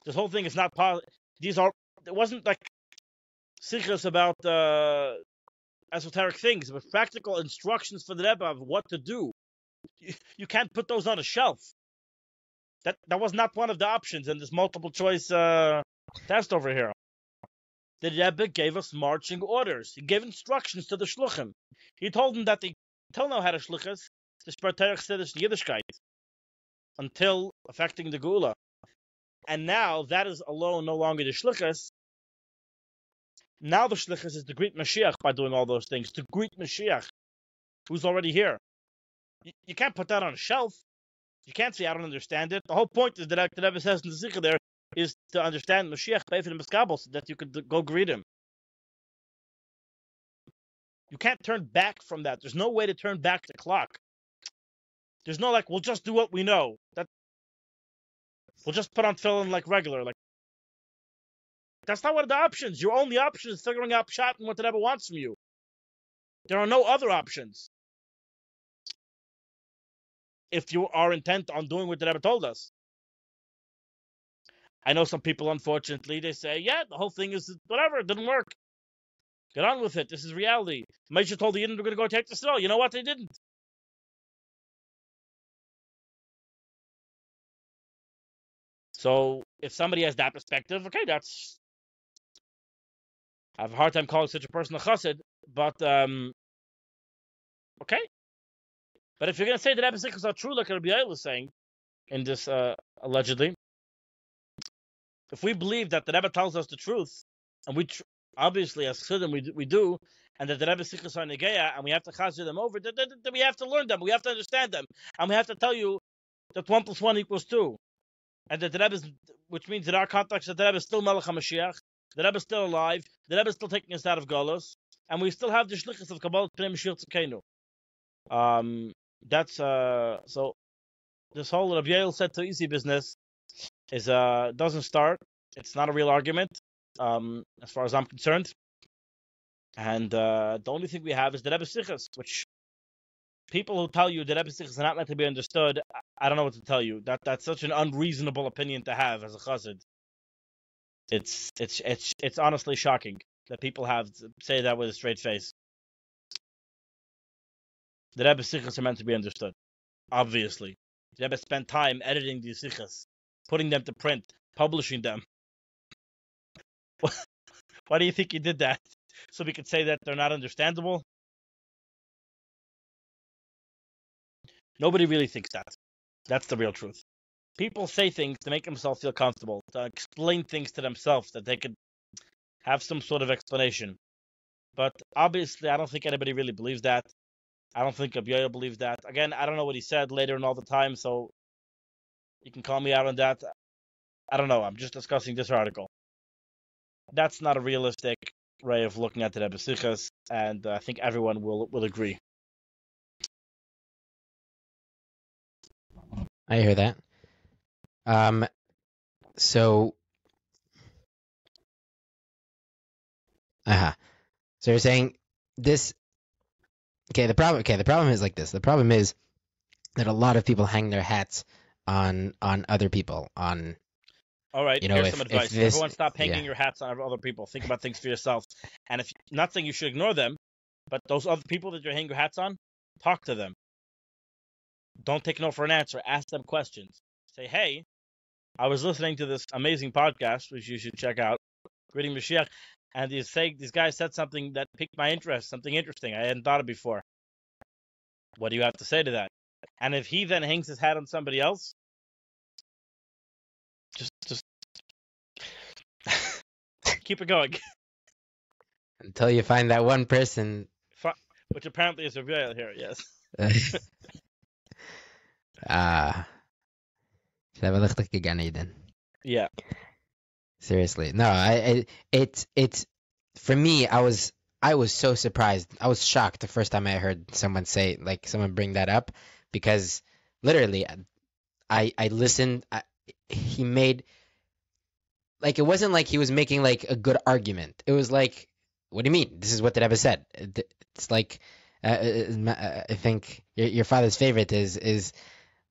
Speaker 2: This whole thing is not possible. It wasn't like sichos about esoteric things, but practical instructions for the Rebbe of what to do. You can't put those on a shelf. That was not one of the options in this multiple choice test over here. The Rebbe gave us marching orders. He gave instructions to the shluchim. He told them that they till now had a shluchas to spread Terech Siddish Yiddishkeit until affecting the Geula. And now that is alone no longer the shluchas. Now the shluchas is to greet Mashiach by doing all those things, to greet Mashiach, who's already here. You can't put that on a shelf. You can't say, I don't understand it. The whole point is that the Rebbe says in the Sikha there is to understand Mashiach, Beifin and Miskabel, so that you could go greet him. You can't turn back from that. There's no way to turn back the clock. There's no we'll just do what we know. We'll just put on tefillin like regular. That's not one of the options. Your only option is figuring out pshat and what the Rebbe wants from you. There are no other options. If you are intent on doing what the Rebbe told us. I know some people, unfortunately, they say, yeah, the whole thing is whatever, it didn't work. Get on with it. This is reality. Moshe told the Yidden they're going to go take the snow. You know what? They didn't. So if somebody has that perspective, okay, I have a hard time calling such a person a chassid, but okay. But if you're going to say that Rebbe Sichos are true, like Reb Yoel is saying in this, allegedly, if we believe that the Rebbe tells us the truth, and we obviously as Chassidim we do, and that the Rebbe Sichos are Negeya, and we have to chazir them over, then we have to learn them, we have to understand them, and we have to tell you that 1 + 1 = 2, and that the Rebbe, which means in our context that the Rebbe is still Melech HaMashiach, the Rebbe is still alive, the Rebbe is still taking us out of Golos, and we still have the shlichus of Kabbalah Pnei Mashiach Tzidkeinu. That's so. This whole Reb Yoel said to easy business is doesn't start. It's not a real argument, as far as I'm concerned. And the only thing we have is the Rebbe Sichos, which people who tell you that Rebbe Sichos are not meant to be understood, I don't know what to tell you. That's such an unreasonable opinion to have as a chassid. It's honestly shocking that people say that with a straight face. The Rebbe Sichos are meant to be understood, obviously. The Rebbe spent time editing these Sichos, putting them to print, publishing them. Why do you think he did that? So we could say that they're not understandable? Nobody really thinks that. That's the real truth. People say things to make themselves feel comfortable, to explain things to themselves, that they could have some sort of explanation. But obviously, I don't think anybody really believes that. I don't think Reb Yoel believes that. Again, I don't know what he said later and all the time, so you can call me out on that. I don't know. I'm just discussing this article. That's not a realistic way of looking at the Rebbe Sichos, and I think everyone will agree.
Speaker 1: I hear that. So you're saying this. Okay, the problem is like this. The problem is that a lot of people hang their hats on other people.
Speaker 2: All right, here's some advice. Everyone stop hanging your hats on other people. Think about things for yourself. And if not saying you should ignore them, but those other people that you're hanging your hats on, talk to them. Don't take no for an answer. Ask them questions. Say, hey, I was listening to this amazing podcast, which you should check out, Greeting Mashiach, and these guys said something that piqued my interest, something interesting. I hadn't thought of before. What do you have to say to that? And if he then hangs his hat on somebody else, just keep it going.
Speaker 1: Until you find that one person.
Speaker 2: Which apparently is Reb Yoel here, yes. Yeah.
Speaker 1: Seriously. No, it's for me, I was so surprised. I was shocked the first time I heard someone bring that up, because literally I listened. He made, it wasn't like he was making a good argument. It was like, what do you mean? This is what the Rebbe said. It's like, I think your father's favorite is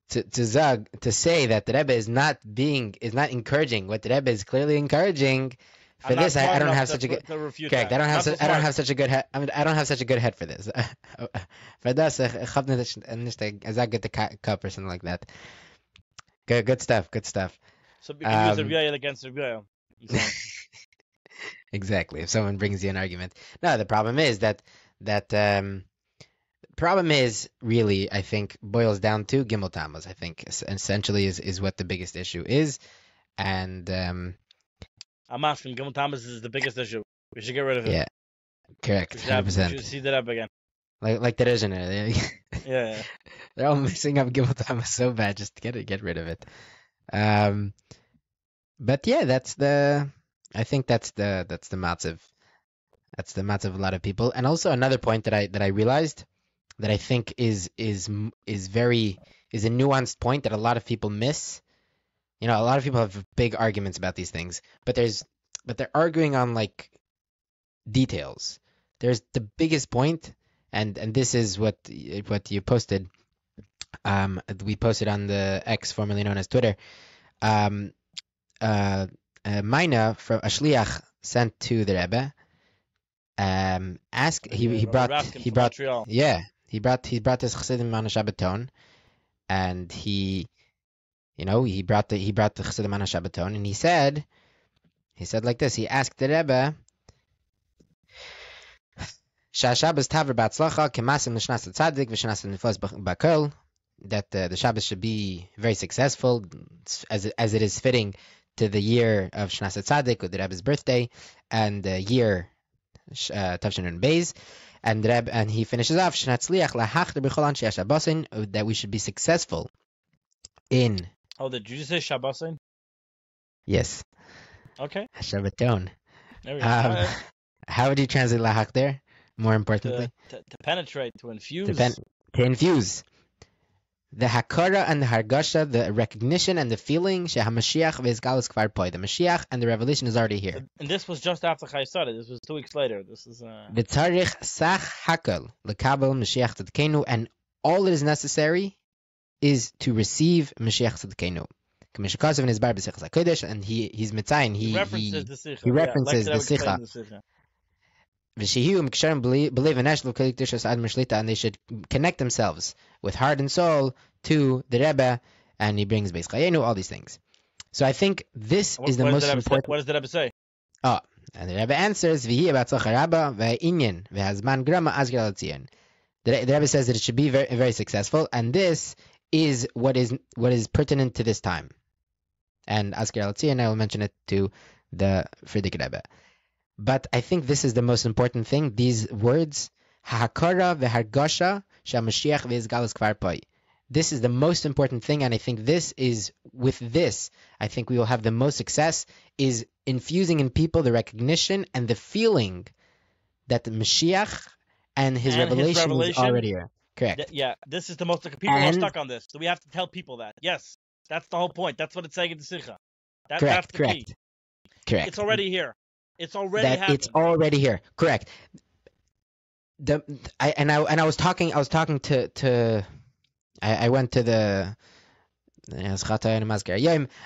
Speaker 1: to say that the Rebbe is not encouraging. What the Rebbe is clearly encouraging For
Speaker 2: I'm not
Speaker 1: this, I
Speaker 2: smart
Speaker 1: don't
Speaker 2: enough
Speaker 1: have such a good.
Speaker 2: to refute
Speaker 1: Correct.
Speaker 2: that.
Speaker 1: I don't have.
Speaker 2: Not so
Speaker 1: I don't
Speaker 2: smart.
Speaker 1: have such a good head. I don't have such a good head for this. For this, ich hab nicht a good cup or something like that. Good stuff. Good stuff.
Speaker 2: So we can use Reb
Speaker 1: Um,
Speaker 2: Yoel against Reb Yoel. And so on.
Speaker 1: exactly. If someone brings you an argument, no. The problem is that problem is really, I think, boils down to Gimmel Tammuz. I think essentially is what the biggest issue is, and
Speaker 2: I'm asking, Gimmel Tammuz is the biggest issue. We should get rid of it.
Speaker 1: yeah, correct,
Speaker 2: We
Speaker 1: 100%.
Speaker 2: should see that up again.
Speaker 1: Like there isn't it.
Speaker 2: Yeah.
Speaker 1: They're all messing up Gimmel Tammuz so bad. Just get rid of it. But yeah, I think that's the matziv. That's the matziv of a lot of people. And also another point that I realized that I think is a nuanced point that a lot of people miss. You know, a lot of people have big arguments about these things, but they're arguing on like details. There's the biggest point, and this is what you posted. We posted on the X, formerly known as Twitter. Mina from a shliach sent to the Rebbe. He brought
Speaker 2: Montreal.
Speaker 1: he brought his chassidim on a Shabbaton, and he brought the chassidim on a Shabbaton, and he said like this. He asked the Rebbe, "Shabbos taver b'atzlacha kemasim l'shnas tzaddik v'shnas niflos b'kol." That the Shabbos should be very successful, as it is fitting to the year of Shnas Tzaddik, with the Rebbe's birthday, and the year Tavshin and Beis, and he finishes off Shnatzliach lahachder b'chol anshei Shabbosin, that we should be successful in.
Speaker 2: Oh, did you just say Shabbosin?
Speaker 1: Yes.
Speaker 2: Okay.
Speaker 1: Shabbaton.
Speaker 2: There we go.
Speaker 1: How would you translate lahachder? More importantly,
Speaker 2: to penetrate, to infuse,
Speaker 1: to infuse. The hakara and the hargasha, the recognition and the feeling, shehamashiach ve'izgalus kvar poi. The Mashiach and the revelation is already here.
Speaker 2: And this was just after Chayesara. This was 2 weeks later. This is.
Speaker 1: V'tzarich sach hakal lekabel Mashiach tzedkeinu, and all that is necessary is to receive Mashiach tzedkeinu. Kamishakasav in his bar b'sichas hakodesh, and he's mitzayin. He references the sicha. V'shehiu mikasharim believe in Eshlu Kalik Dishas Ad Mishlita, and they should connect themselves with heart and soul to the Rebbe, and he brings Beis Chayenu, all these things. So I think this is the most important.
Speaker 2: What does the Rebbe say?
Speaker 1: Oh, and the Rebbe answers, V'hi b'atzlacha rabba v'inyan v'hazman grama azger al-tzion. The Rebbe says that it should be very, very successful, and this is what is pertinent to this time. And azger al-tzion, I will mention it to the Frierdiker Rebbe. But I think this is the most important thing. These words, ha'hakara v'hargasha she'amashiach v'izgalus kvar poi. This is the most important thing, and I think I think we will have the most success, is infusing in people the recognition and the feeling that the Mashiach and his revelation is already here. Correct.
Speaker 2: This is the most. People are stuck on this, so we have to tell people that. Yes, that's the whole point. That's what it's saying in the Sikha. That's the key.
Speaker 1: Correct.
Speaker 2: It's already here. It's already happening. It's
Speaker 1: already here. Correct. I was talking to I went to the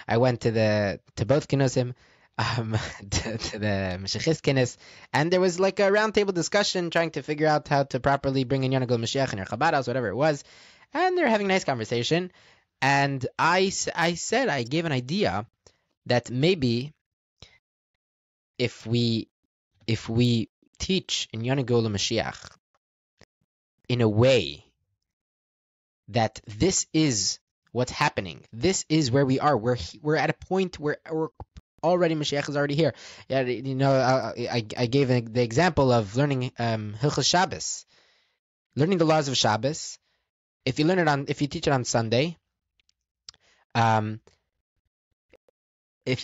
Speaker 1: I went to both kinosim, to the Mashiachist kinnis, and there was like a roundtable discussion trying to figure out how to properly bring in Yonagol Mashiach in your Chabad house, whatever it was, and they're having a nice conversation, and I gave an idea that maybe if we teach in Yonagol Mashiach in a way that this is what's happening, this is where we are. We're at a point where we're already, Mashiach is already here. Yeah, I gave the example of learning Hilchos Shabbos, learning the laws of Shabbos. If you teach it on Sunday, it's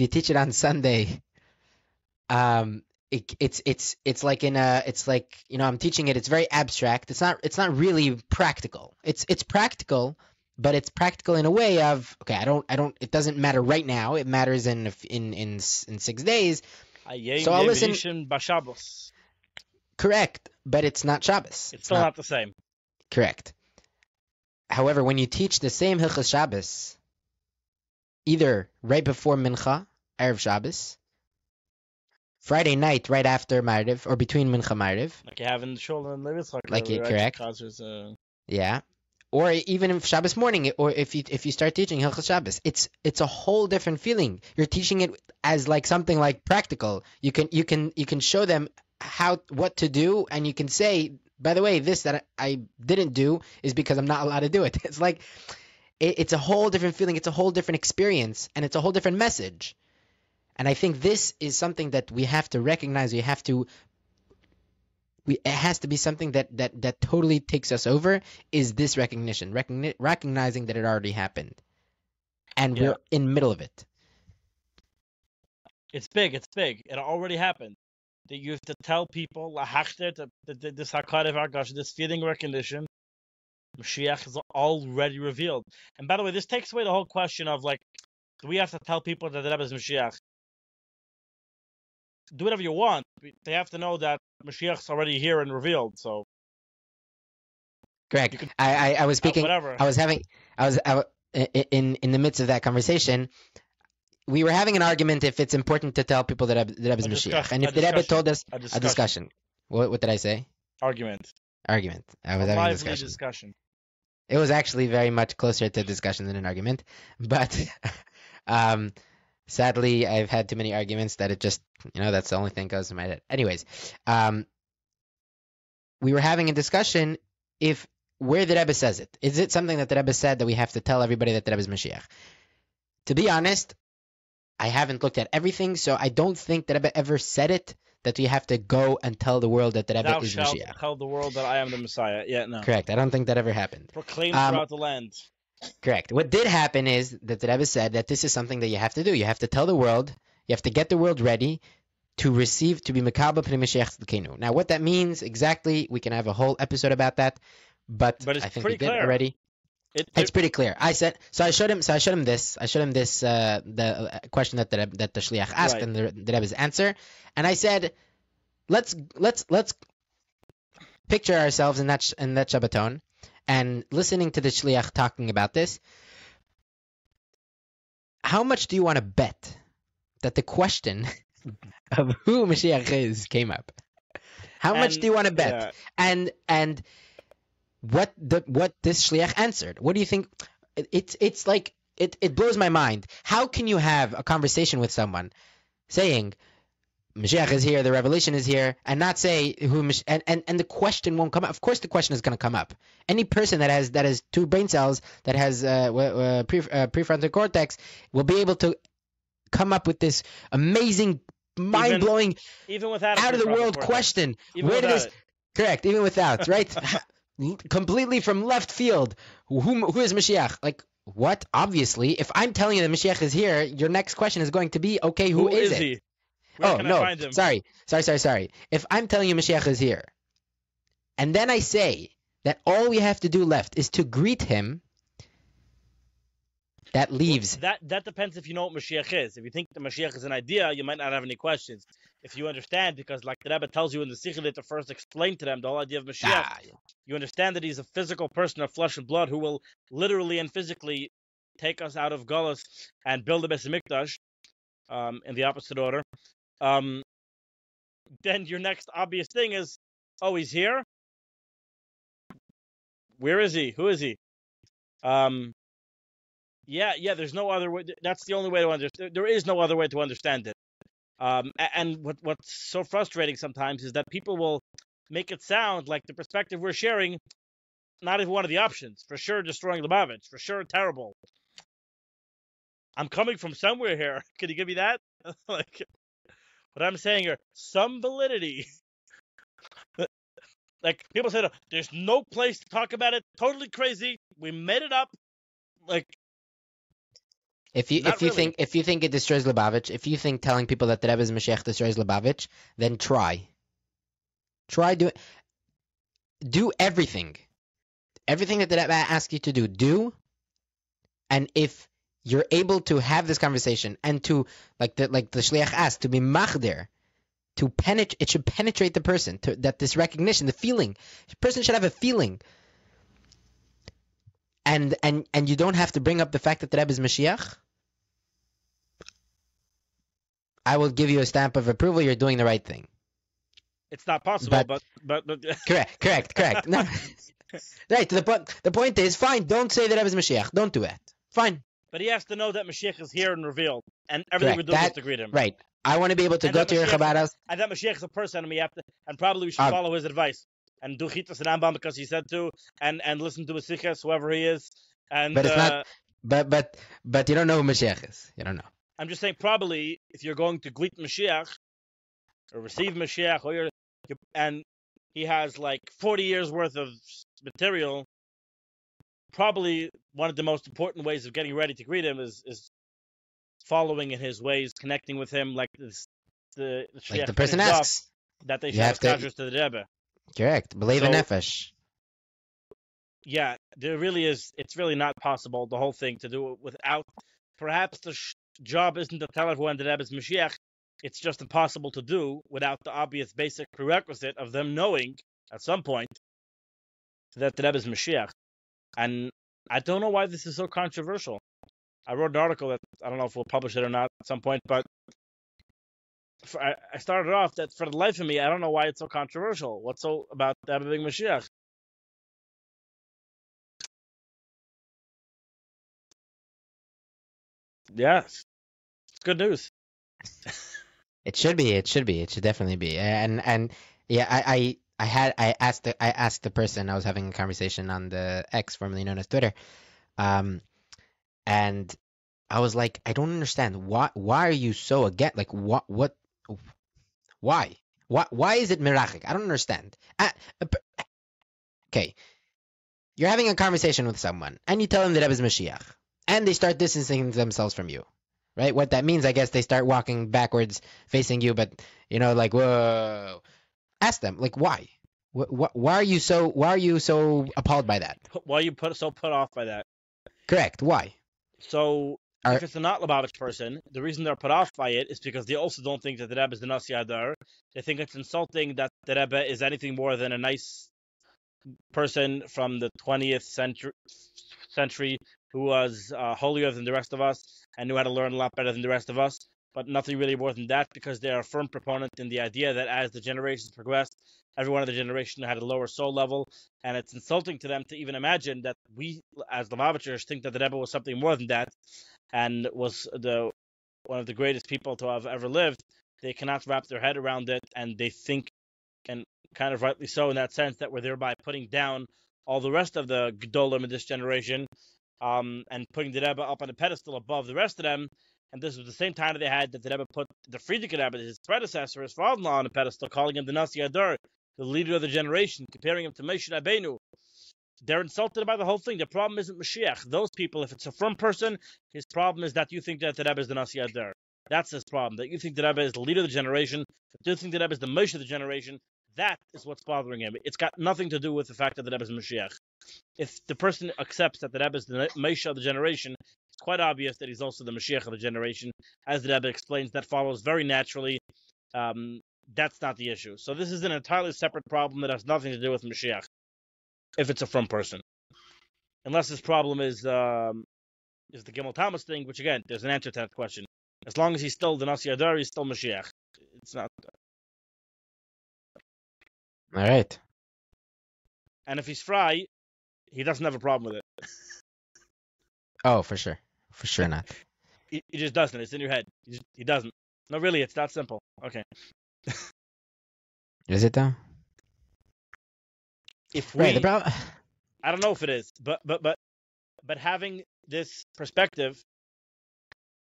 Speaker 1: like I'm teaching it. It's very abstract. It's not really practical. It's practical, but it's practical in a way of, okay, I don't. It doesn't matter right now. It matters in 6 days. So I'll listen. Correct, but it's not Shabbos.
Speaker 2: It's still not the same.
Speaker 1: Correct. However, when you teach the same Hilchos Shabbos, either right before Mincha, Erev Shabbos, Friday night right after Ma'ariv or between Mincha Ma'ariv.
Speaker 2: Like you have in the Shul and Levitzchak.
Speaker 1: Like you're
Speaker 2: right?
Speaker 1: correct. Yeah. Or even if Shabbos morning, or if you start teaching Hilchos Shabbos, it's a whole different feeling. You're teaching it as like something like practical. You can show them what to do, and you can say, by the way, this that I didn't do is because I'm not allowed to do it. It's like it's a whole different feeling. It's a whole different experience, and it's a whole different message. And I think this is something that we have to recognize. It has to be something that totally takes us over, is this recognition. Recognizing that it already happened. And we're in the middle of it.
Speaker 2: It's big. It already happened. That you have to tell people, this feeling recognition, Mashiach is already revealed. And by the way, this takes away the whole question of like, do we have to tell people that the Rebbe is Mashiach? Do whatever you want. They have to know that Mashiach's already here and revealed. So,
Speaker 1: correct. I was speaking.
Speaker 2: Whatever.
Speaker 1: I was in the midst of that conversation. We were having an argument if it's important to tell people that the Rebbe is Mashiach, and if the Rebbe told us a discussion. What did I say?
Speaker 2: Argument.
Speaker 1: I was having a discussion. It was actually very much closer to a discussion than an argument, but sadly, I've had too many arguments that it just, that's the only thing that goes in my head. Anyways, we were having a discussion where the Rebbe says it. Is it something that the Rebbe said that we have to tell everybody that the Rebbe is Mashiach? To be honest, I haven't looked at everything, so I don't think the Rebbe ever said it, that we have to go and tell the world that the Rebbe is Mashiach.
Speaker 2: Thou shalt tell the world that I am the Messiah. Yeah, no.
Speaker 1: Correct. I don't think that ever happened.
Speaker 2: Proclaim throughout the land.
Speaker 1: Correct. What did happen is that the Rebbe said that this is something that you have to do. You have to tell the world. You have to get the world ready to be Mekabel Pnei Mashiach Tzidkenu. Now, what that means exactly, we can have a whole episode about that. But
Speaker 2: it's
Speaker 1: I think
Speaker 2: pretty
Speaker 1: we did
Speaker 2: clear.
Speaker 1: Already. It's pretty clear. I showed him this. The question that the shliach asked, right, and the Rebbe's answer, and I said, let's picture ourselves in that Shabbaton and listening to the shliach talking about this. How much do you want to bet that the question of who Mashiach is came up? How much do you want to bet? Yeah. And what this shliach answered? What do you think? It's like it blows my mind. How can you have a conversation with someone saying Mashiach is here, the revelation is here, and not say who and the question won't come up? Of course, the question is going to come up. Any person that has two brain cells, that has prefrontal cortex, will be able to come up with this amazing, mind-blowing,
Speaker 2: even without
Speaker 1: out of the world question. Where did this? Correct, even without, right? Completely from left field. Who is Mashiach? Like, what? Obviously, if I'm telling you that Mashiach is here, your next question is going to be, okay, who is it?
Speaker 2: He? Where can I find him?
Speaker 1: Sorry. If I'm telling you Mashiach is here, and then I say that all we have to do left is to greet him, that leaves.
Speaker 2: Well, that depends if you know what Mashiach is. If you think the Mashiach is an idea, you might not have any questions. If you understand, because like the Rebbe tells you in the Sikha to first explain to them the whole idea of Mashiach, you understand that he's a physical person of flesh and blood who will literally and physically take us out of Galus and build the Beis Hamikdash, in the opposite order. Then your next obvious thing is, oh, he's here? Where is he? Who is he? Yeah, there's no other way. That's the only way to understand. There is no other way to understand it. And what's so frustrating sometimes is that people will make it sound like the perspective we're sharing, not even one of the options. For sure, destroying Lubavitch. For sure, terrible. I'm coming from somewhere here. Can you give me that? Like, what I'm saying here, some validity. Like, people say, there's no place to talk about it. Totally crazy. We made it up. Like,
Speaker 1: if you think it destroys Lubavitch, if you think telling people that the Rebbe is Mashiach destroys Lubavitch, then try do everything that the Rebbe asks you to do, and if you're able to have this conversation and to like the shliach asked, to be machder, to penetrate, it should penetrate the person, that this recognition, the feeling, the person should have a feeling. And you don't have to bring up the fact that the Rebbe is Mashiach. I will give you a stamp of approval. You're doing the right thing.
Speaker 2: It's not possible, but
Speaker 1: correct. No. Right. The point is, fine. Don't say that I was Mashiach. Don't do it. Fine.
Speaker 2: But he has to know that Mashiach is here and revealed, and everything we're doing is to greet him.
Speaker 1: Right. I want to be able to go to your Chabad house.
Speaker 2: And that Mashiach is a person, and we have to, and probably we should follow his advice and do Chitas and Ambam because he said to, and listen to his Sichas, whoever he is. And
Speaker 1: but it's not. But you don't know who Mashiach is. You don't know.
Speaker 2: I'm just saying, probably if you're going to greet Mashiach or receive Mashiach, and he has like 40 years worth of material, probably one of the most important ways of getting ready to greet him is following in his ways, connecting with him, like the
Speaker 1: person asks
Speaker 2: that they should have to the Rebbe.
Speaker 1: Correct. Believe in Nefesh.
Speaker 2: Yeah, there really is. It's really not possible, the whole thing, to do it without. Perhaps the job isn't to tell everyone that Rebbe is Mashiach. It's just impossible to do without the obvious basic prerequisite of them knowing at some point that the Rebbe is Mashiach. And I don't know why this is so controversial. I wrote an article that I don't know if we'll publish it or not at some point, but I started off that for the life of me, I don't know why it's so controversial. What's so about the Rebbe being Mashiach? Yes, it's good news.
Speaker 1: It should be. It should definitely be. And yeah, I asked the person. I was having a conversation on the X, formerly known as Twitter, and I was like, I don't understand why are you so against? Like why is it mirachik? I don't understand. Okay, you're having a conversation with someone, and you tell them that Rebbe is Mashiach, and they start distancing themselves from you. Right, what that means, I guess, they start walking backwards, facing you. But like, whoa! Ask them, like, why? Why are you so appalled by that?
Speaker 2: Why are you so put off by that?
Speaker 1: Correct. Why?
Speaker 2: So, if it's a not Lubavitch person, the reason they're put off by it is because they also don't think that the Rebbe is the Nasi Adar. They think it's insulting that the Rebbe is anything more than a nice person from the 20th century who was holier than the rest of us and knew how to learn a lot better than the rest of us, but nothing really more than that, because they are a firm proponent in the idea that as the generations progressed, every one of the generation had a lower soul level, and it's insulting to them to even imagine that we, as Lubavitchers, think that the Rebbe was something more than that, and was one of the greatest people to have ever lived. They cannot wrap their head around it, and they think, and kind of rightly so in that sense, that we're thereby putting down all the rest of the Gedolim in this generation, and putting the Rebbe up on a pedestal above the rest of them. And this was the same time that they had that the Rebbe put the Friedrich Rebbe, his predecessor, his father-in-law, on a pedestal, calling him the Nasi Adar, the leader of the generation, comparing him to Moshe Rabbeinu. They're insulted by the whole thing. The problem isn't Mashiach. Those people, if it's a firm person, his problem is that you think that the Rebbe is the Nasi Adar. That's his problem, that you think the Rebbe is the leader of the generation, that you think the Rebbe is the Moshe of the generation. That is what's bothering him. It's got nothing to do with the fact that the Rebbe is Mashiach. If the person accepts that the Rebbe is the Moshe of the generation, it's quite obvious that he's also the Mashiach of the generation. As the Rebbe explains, that follows very naturally. That's not the issue. So this is an entirely separate problem that has nothing to do with Mashiach, if it's a from person. Unless his problem is the Gimmel Tammuz thing, which again, there's an answer to that question. As long as he's still the Nasi Adar, he's still Mashiach. It's not.
Speaker 1: All right.
Speaker 2: And if he's fry, he doesn't have a problem with it.
Speaker 1: Oh, for sure. For sure not.
Speaker 2: He just doesn't. It's in your head. He doesn't. No, really, it's that simple. Okay.
Speaker 1: Is it though?
Speaker 2: If
Speaker 1: right, the problem.
Speaker 2: I don't know if it is, but having this perspective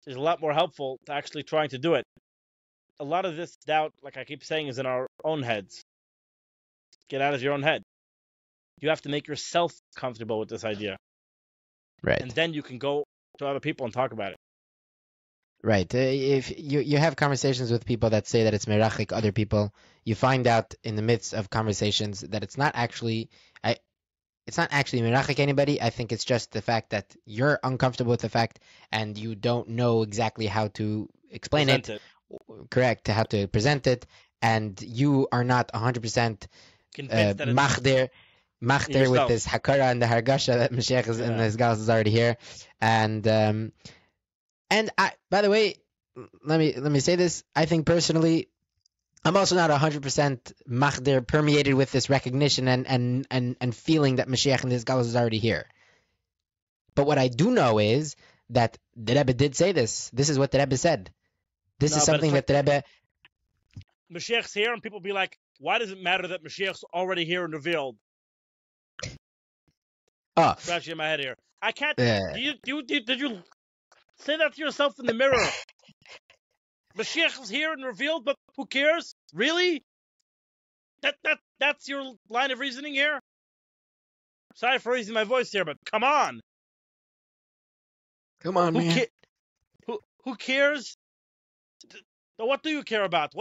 Speaker 2: is a lot more helpful to actually trying to do it. A lot of this doubt, like I keep saying, is in our own heads. Get out of your own head. You have to make yourself comfortable with this idea.
Speaker 1: Right.
Speaker 2: And then you can go to other people and talk about it.
Speaker 1: Right. If you have conversations with people that say that it's merachik other people, you find out in the midst of conversations that it's not actually merachik anybody. I think it's just the fact that you're uncomfortable with the fact and you don't know exactly how to explain it. Correct, how to present it, and you are not 100% machder with this hakara and the hargasha that Mashiach is and his gal is already here, and I, by the way, let me say this. I think personally, I'm also not 100% machdir permeated with this recognition and feeling that Mashiach and his galus is already here. But what I do know is that the Rebbe did say this. This is what the Rebbe said. This is something that the Rebbe...
Speaker 2: Mashiach's here, and people be like, why does it matter that Mashiach's already here and revealed?
Speaker 1: Oh.
Speaker 2: Scratching in my head here. I can't... Did you say that to yourself in the mirror? Mashiach is here and revealed, but who cares? Really? That's your line of reasoning here? Sorry for raising my voice here, but come on.
Speaker 1: Come on, man.
Speaker 2: Who cares? What do you care about?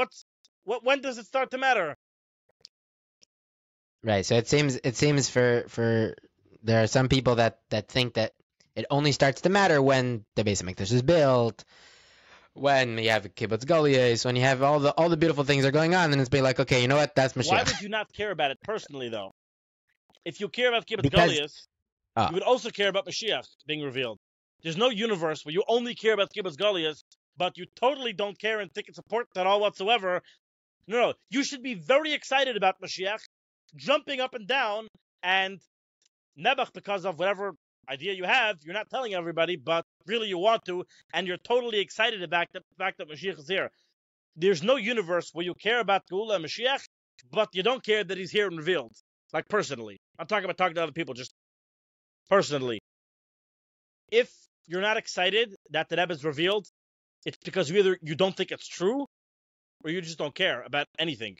Speaker 2: When does it start to matter?
Speaker 1: Right. So it seems for there are some people that think that it only starts to matter when the Beis HaMikdash is built, when you have Kibbutz Goliath, when you have all the beautiful things are going on, and it's be like, okay, you know what? That's Mashiach.
Speaker 2: Why would you not care about it personally, though? If you care about Kibbutz Goliath, you would also care about Mashiach being revealed. There's no universe where you only care about Kibbutz Goliath, but you totally don't care and think it's important at all whatsoever. No, you should be very excited about Mashiach, jumping up and down, and Nebuch, because of whatever idea you have, you're not telling everybody, but really you want to, and you're totally excited about the fact that Mashiach is here. There's no universe where you care about Geula and Mashiach, but you don't care that he's here and revealed. Like personally. I'm talking about talking to other people, just personally. If you're not excited that the Rebbe is revealed, it's because either you don't think it's true, or you just don't care about anything.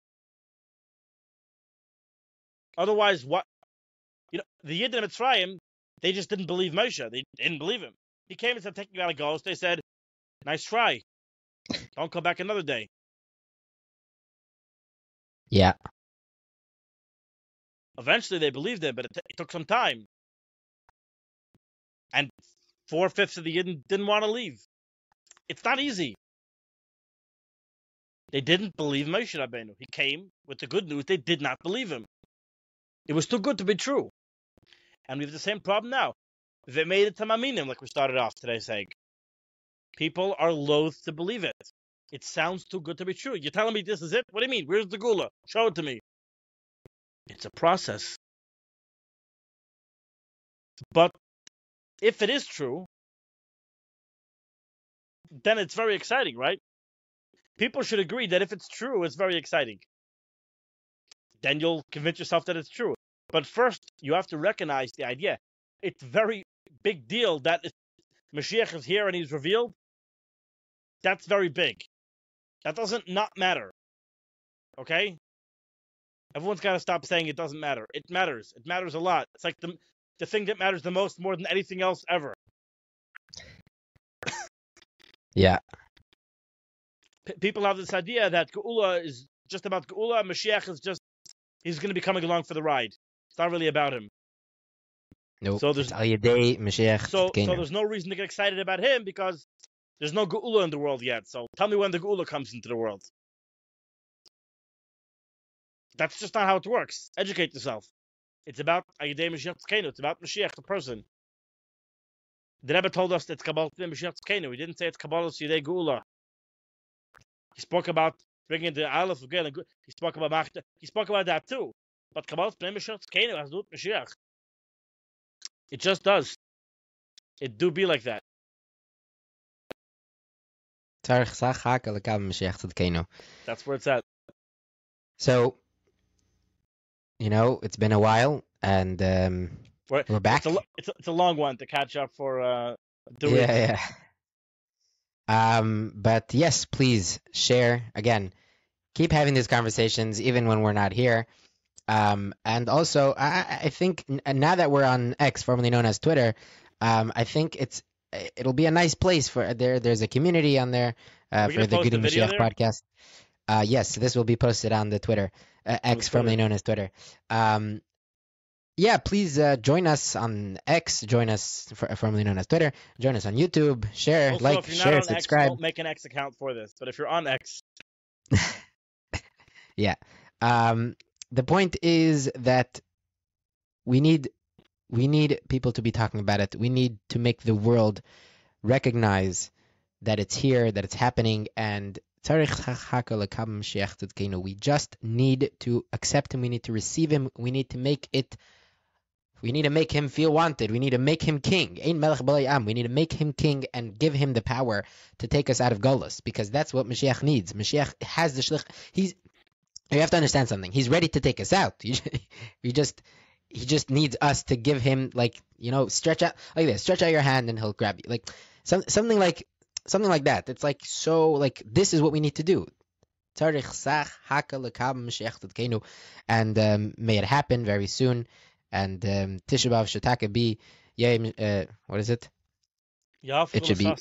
Speaker 2: Otherwise, what? The Yidden of Mitzrayim, they just didn't believe Moshe. They didn't believe him. He came and said, "Take me out of ghost." They said, "Nice try. Don't come back another day."
Speaker 1: Yeah.
Speaker 2: Eventually, they believed him, but it took some time. And 4/5 of the Yidden didn't want to leave. It's not easy. They didn't believe Moshe Rabbeinu. He came with the good news. They did not believe him. It was too good to be true. And we have the same problem now. They made it to Maminim, like we started off today saying. People are loath to believe it. It sounds too good to be true. You're telling me this is it? What do you mean? Where's the Gula? Show it to me. It's a process. But if it is true, then it's very exciting, right? People should agree that if it's true, it's very exciting. Then you'll convince yourself that it's true. But first, you have to recognize the idea. It's a very big deal that Mashiach is here and he's revealed. That's very big. That doesn't not matter. Okay? Everyone's got to stop saying it doesn't matter. It matters. It matters a lot. It's like the thing that matters the most more than anything else ever.
Speaker 1: Yeah.
Speaker 2: People have this idea that Geula is just about Geula. Mashiach is just, he's going to be coming along for the ride. It's not really about him.
Speaker 1: Nope.
Speaker 2: So there's
Speaker 1: Mashiach.
Speaker 2: So there's no reason to get excited about him because there's no Geula in the world yet. So tell me when the Geula comes into the world. That's just not how it works. Educate yourself. It's about Ayidei Mashiach Tzkenu. It's about Mashiach, the person. The Rebbe told us that it's Kabbalah Mashiach Tzkenu. He didn't say it's Kabbalah Yidei Geula. He spoke about bringing the Aleph of Geula. He spoke about Machta. He spoke about that too. But Kabbalah Mashiach Tzkenu has to do with Mashiach. It just does. It do be like that. That's where it's at.
Speaker 1: So, it's been a while, and we're back.
Speaker 2: It's a long one to catch up for the week.
Speaker 1: Yeah. But yes, please share. Again, keep having these conversations even when we're not here. And also, I think now that we're on X, formerly known as Twitter, I think it'll be a nice place for there's a community on there for the Gimmel Mashiach podcast. Yes, this will be posted on the Twitter, X, formerly known as Twitter. Yeah, please join us on X, join us formerly known as Twitter, join us on YouTube, share,
Speaker 2: also,
Speaker 1: like, share, subscribe.
Speaker 2: X, don't make an X account for this, but if you're on X.
Speaker 1: Yeah. The point is that we need people to be talking about it. We need to make the world recognize that it's here, that it's happening, and we just need to accept him. We need to receive him. We need to make him feel wanted. We need to make him king. We need to make him king and give him the power to take us out of Golus, because that's what Mashiach needs. Mashiach has the shlich. You have to understand something. He's ready to take us out. He just needs us to give him, stretch out like this. Stretch out your hand and he'll grab you. Something like that. It's this is what we need to do. And may it happen very soon. And Tisha B'Av Shataka be what is it? It should be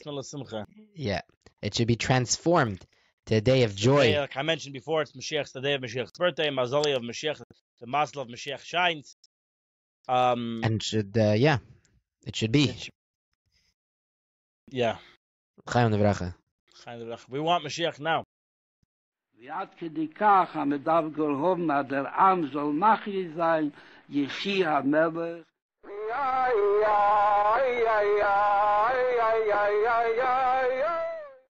Speaker 1: it should be transformed to a day of joy.
Speaker 2: Like I mentioned before, it's Mashiach's the day of Mashiach's birthday. Mazali of Mashiach, the Mazel of Mashiach shines.
Speaker 1: And should it should be. Chaim Nevracha.
Speaker 2: We want Mashiach now.
Speaker 3: ועד כדי כך המדב גולהוב מהדר עם זול מחי זין יחי המלך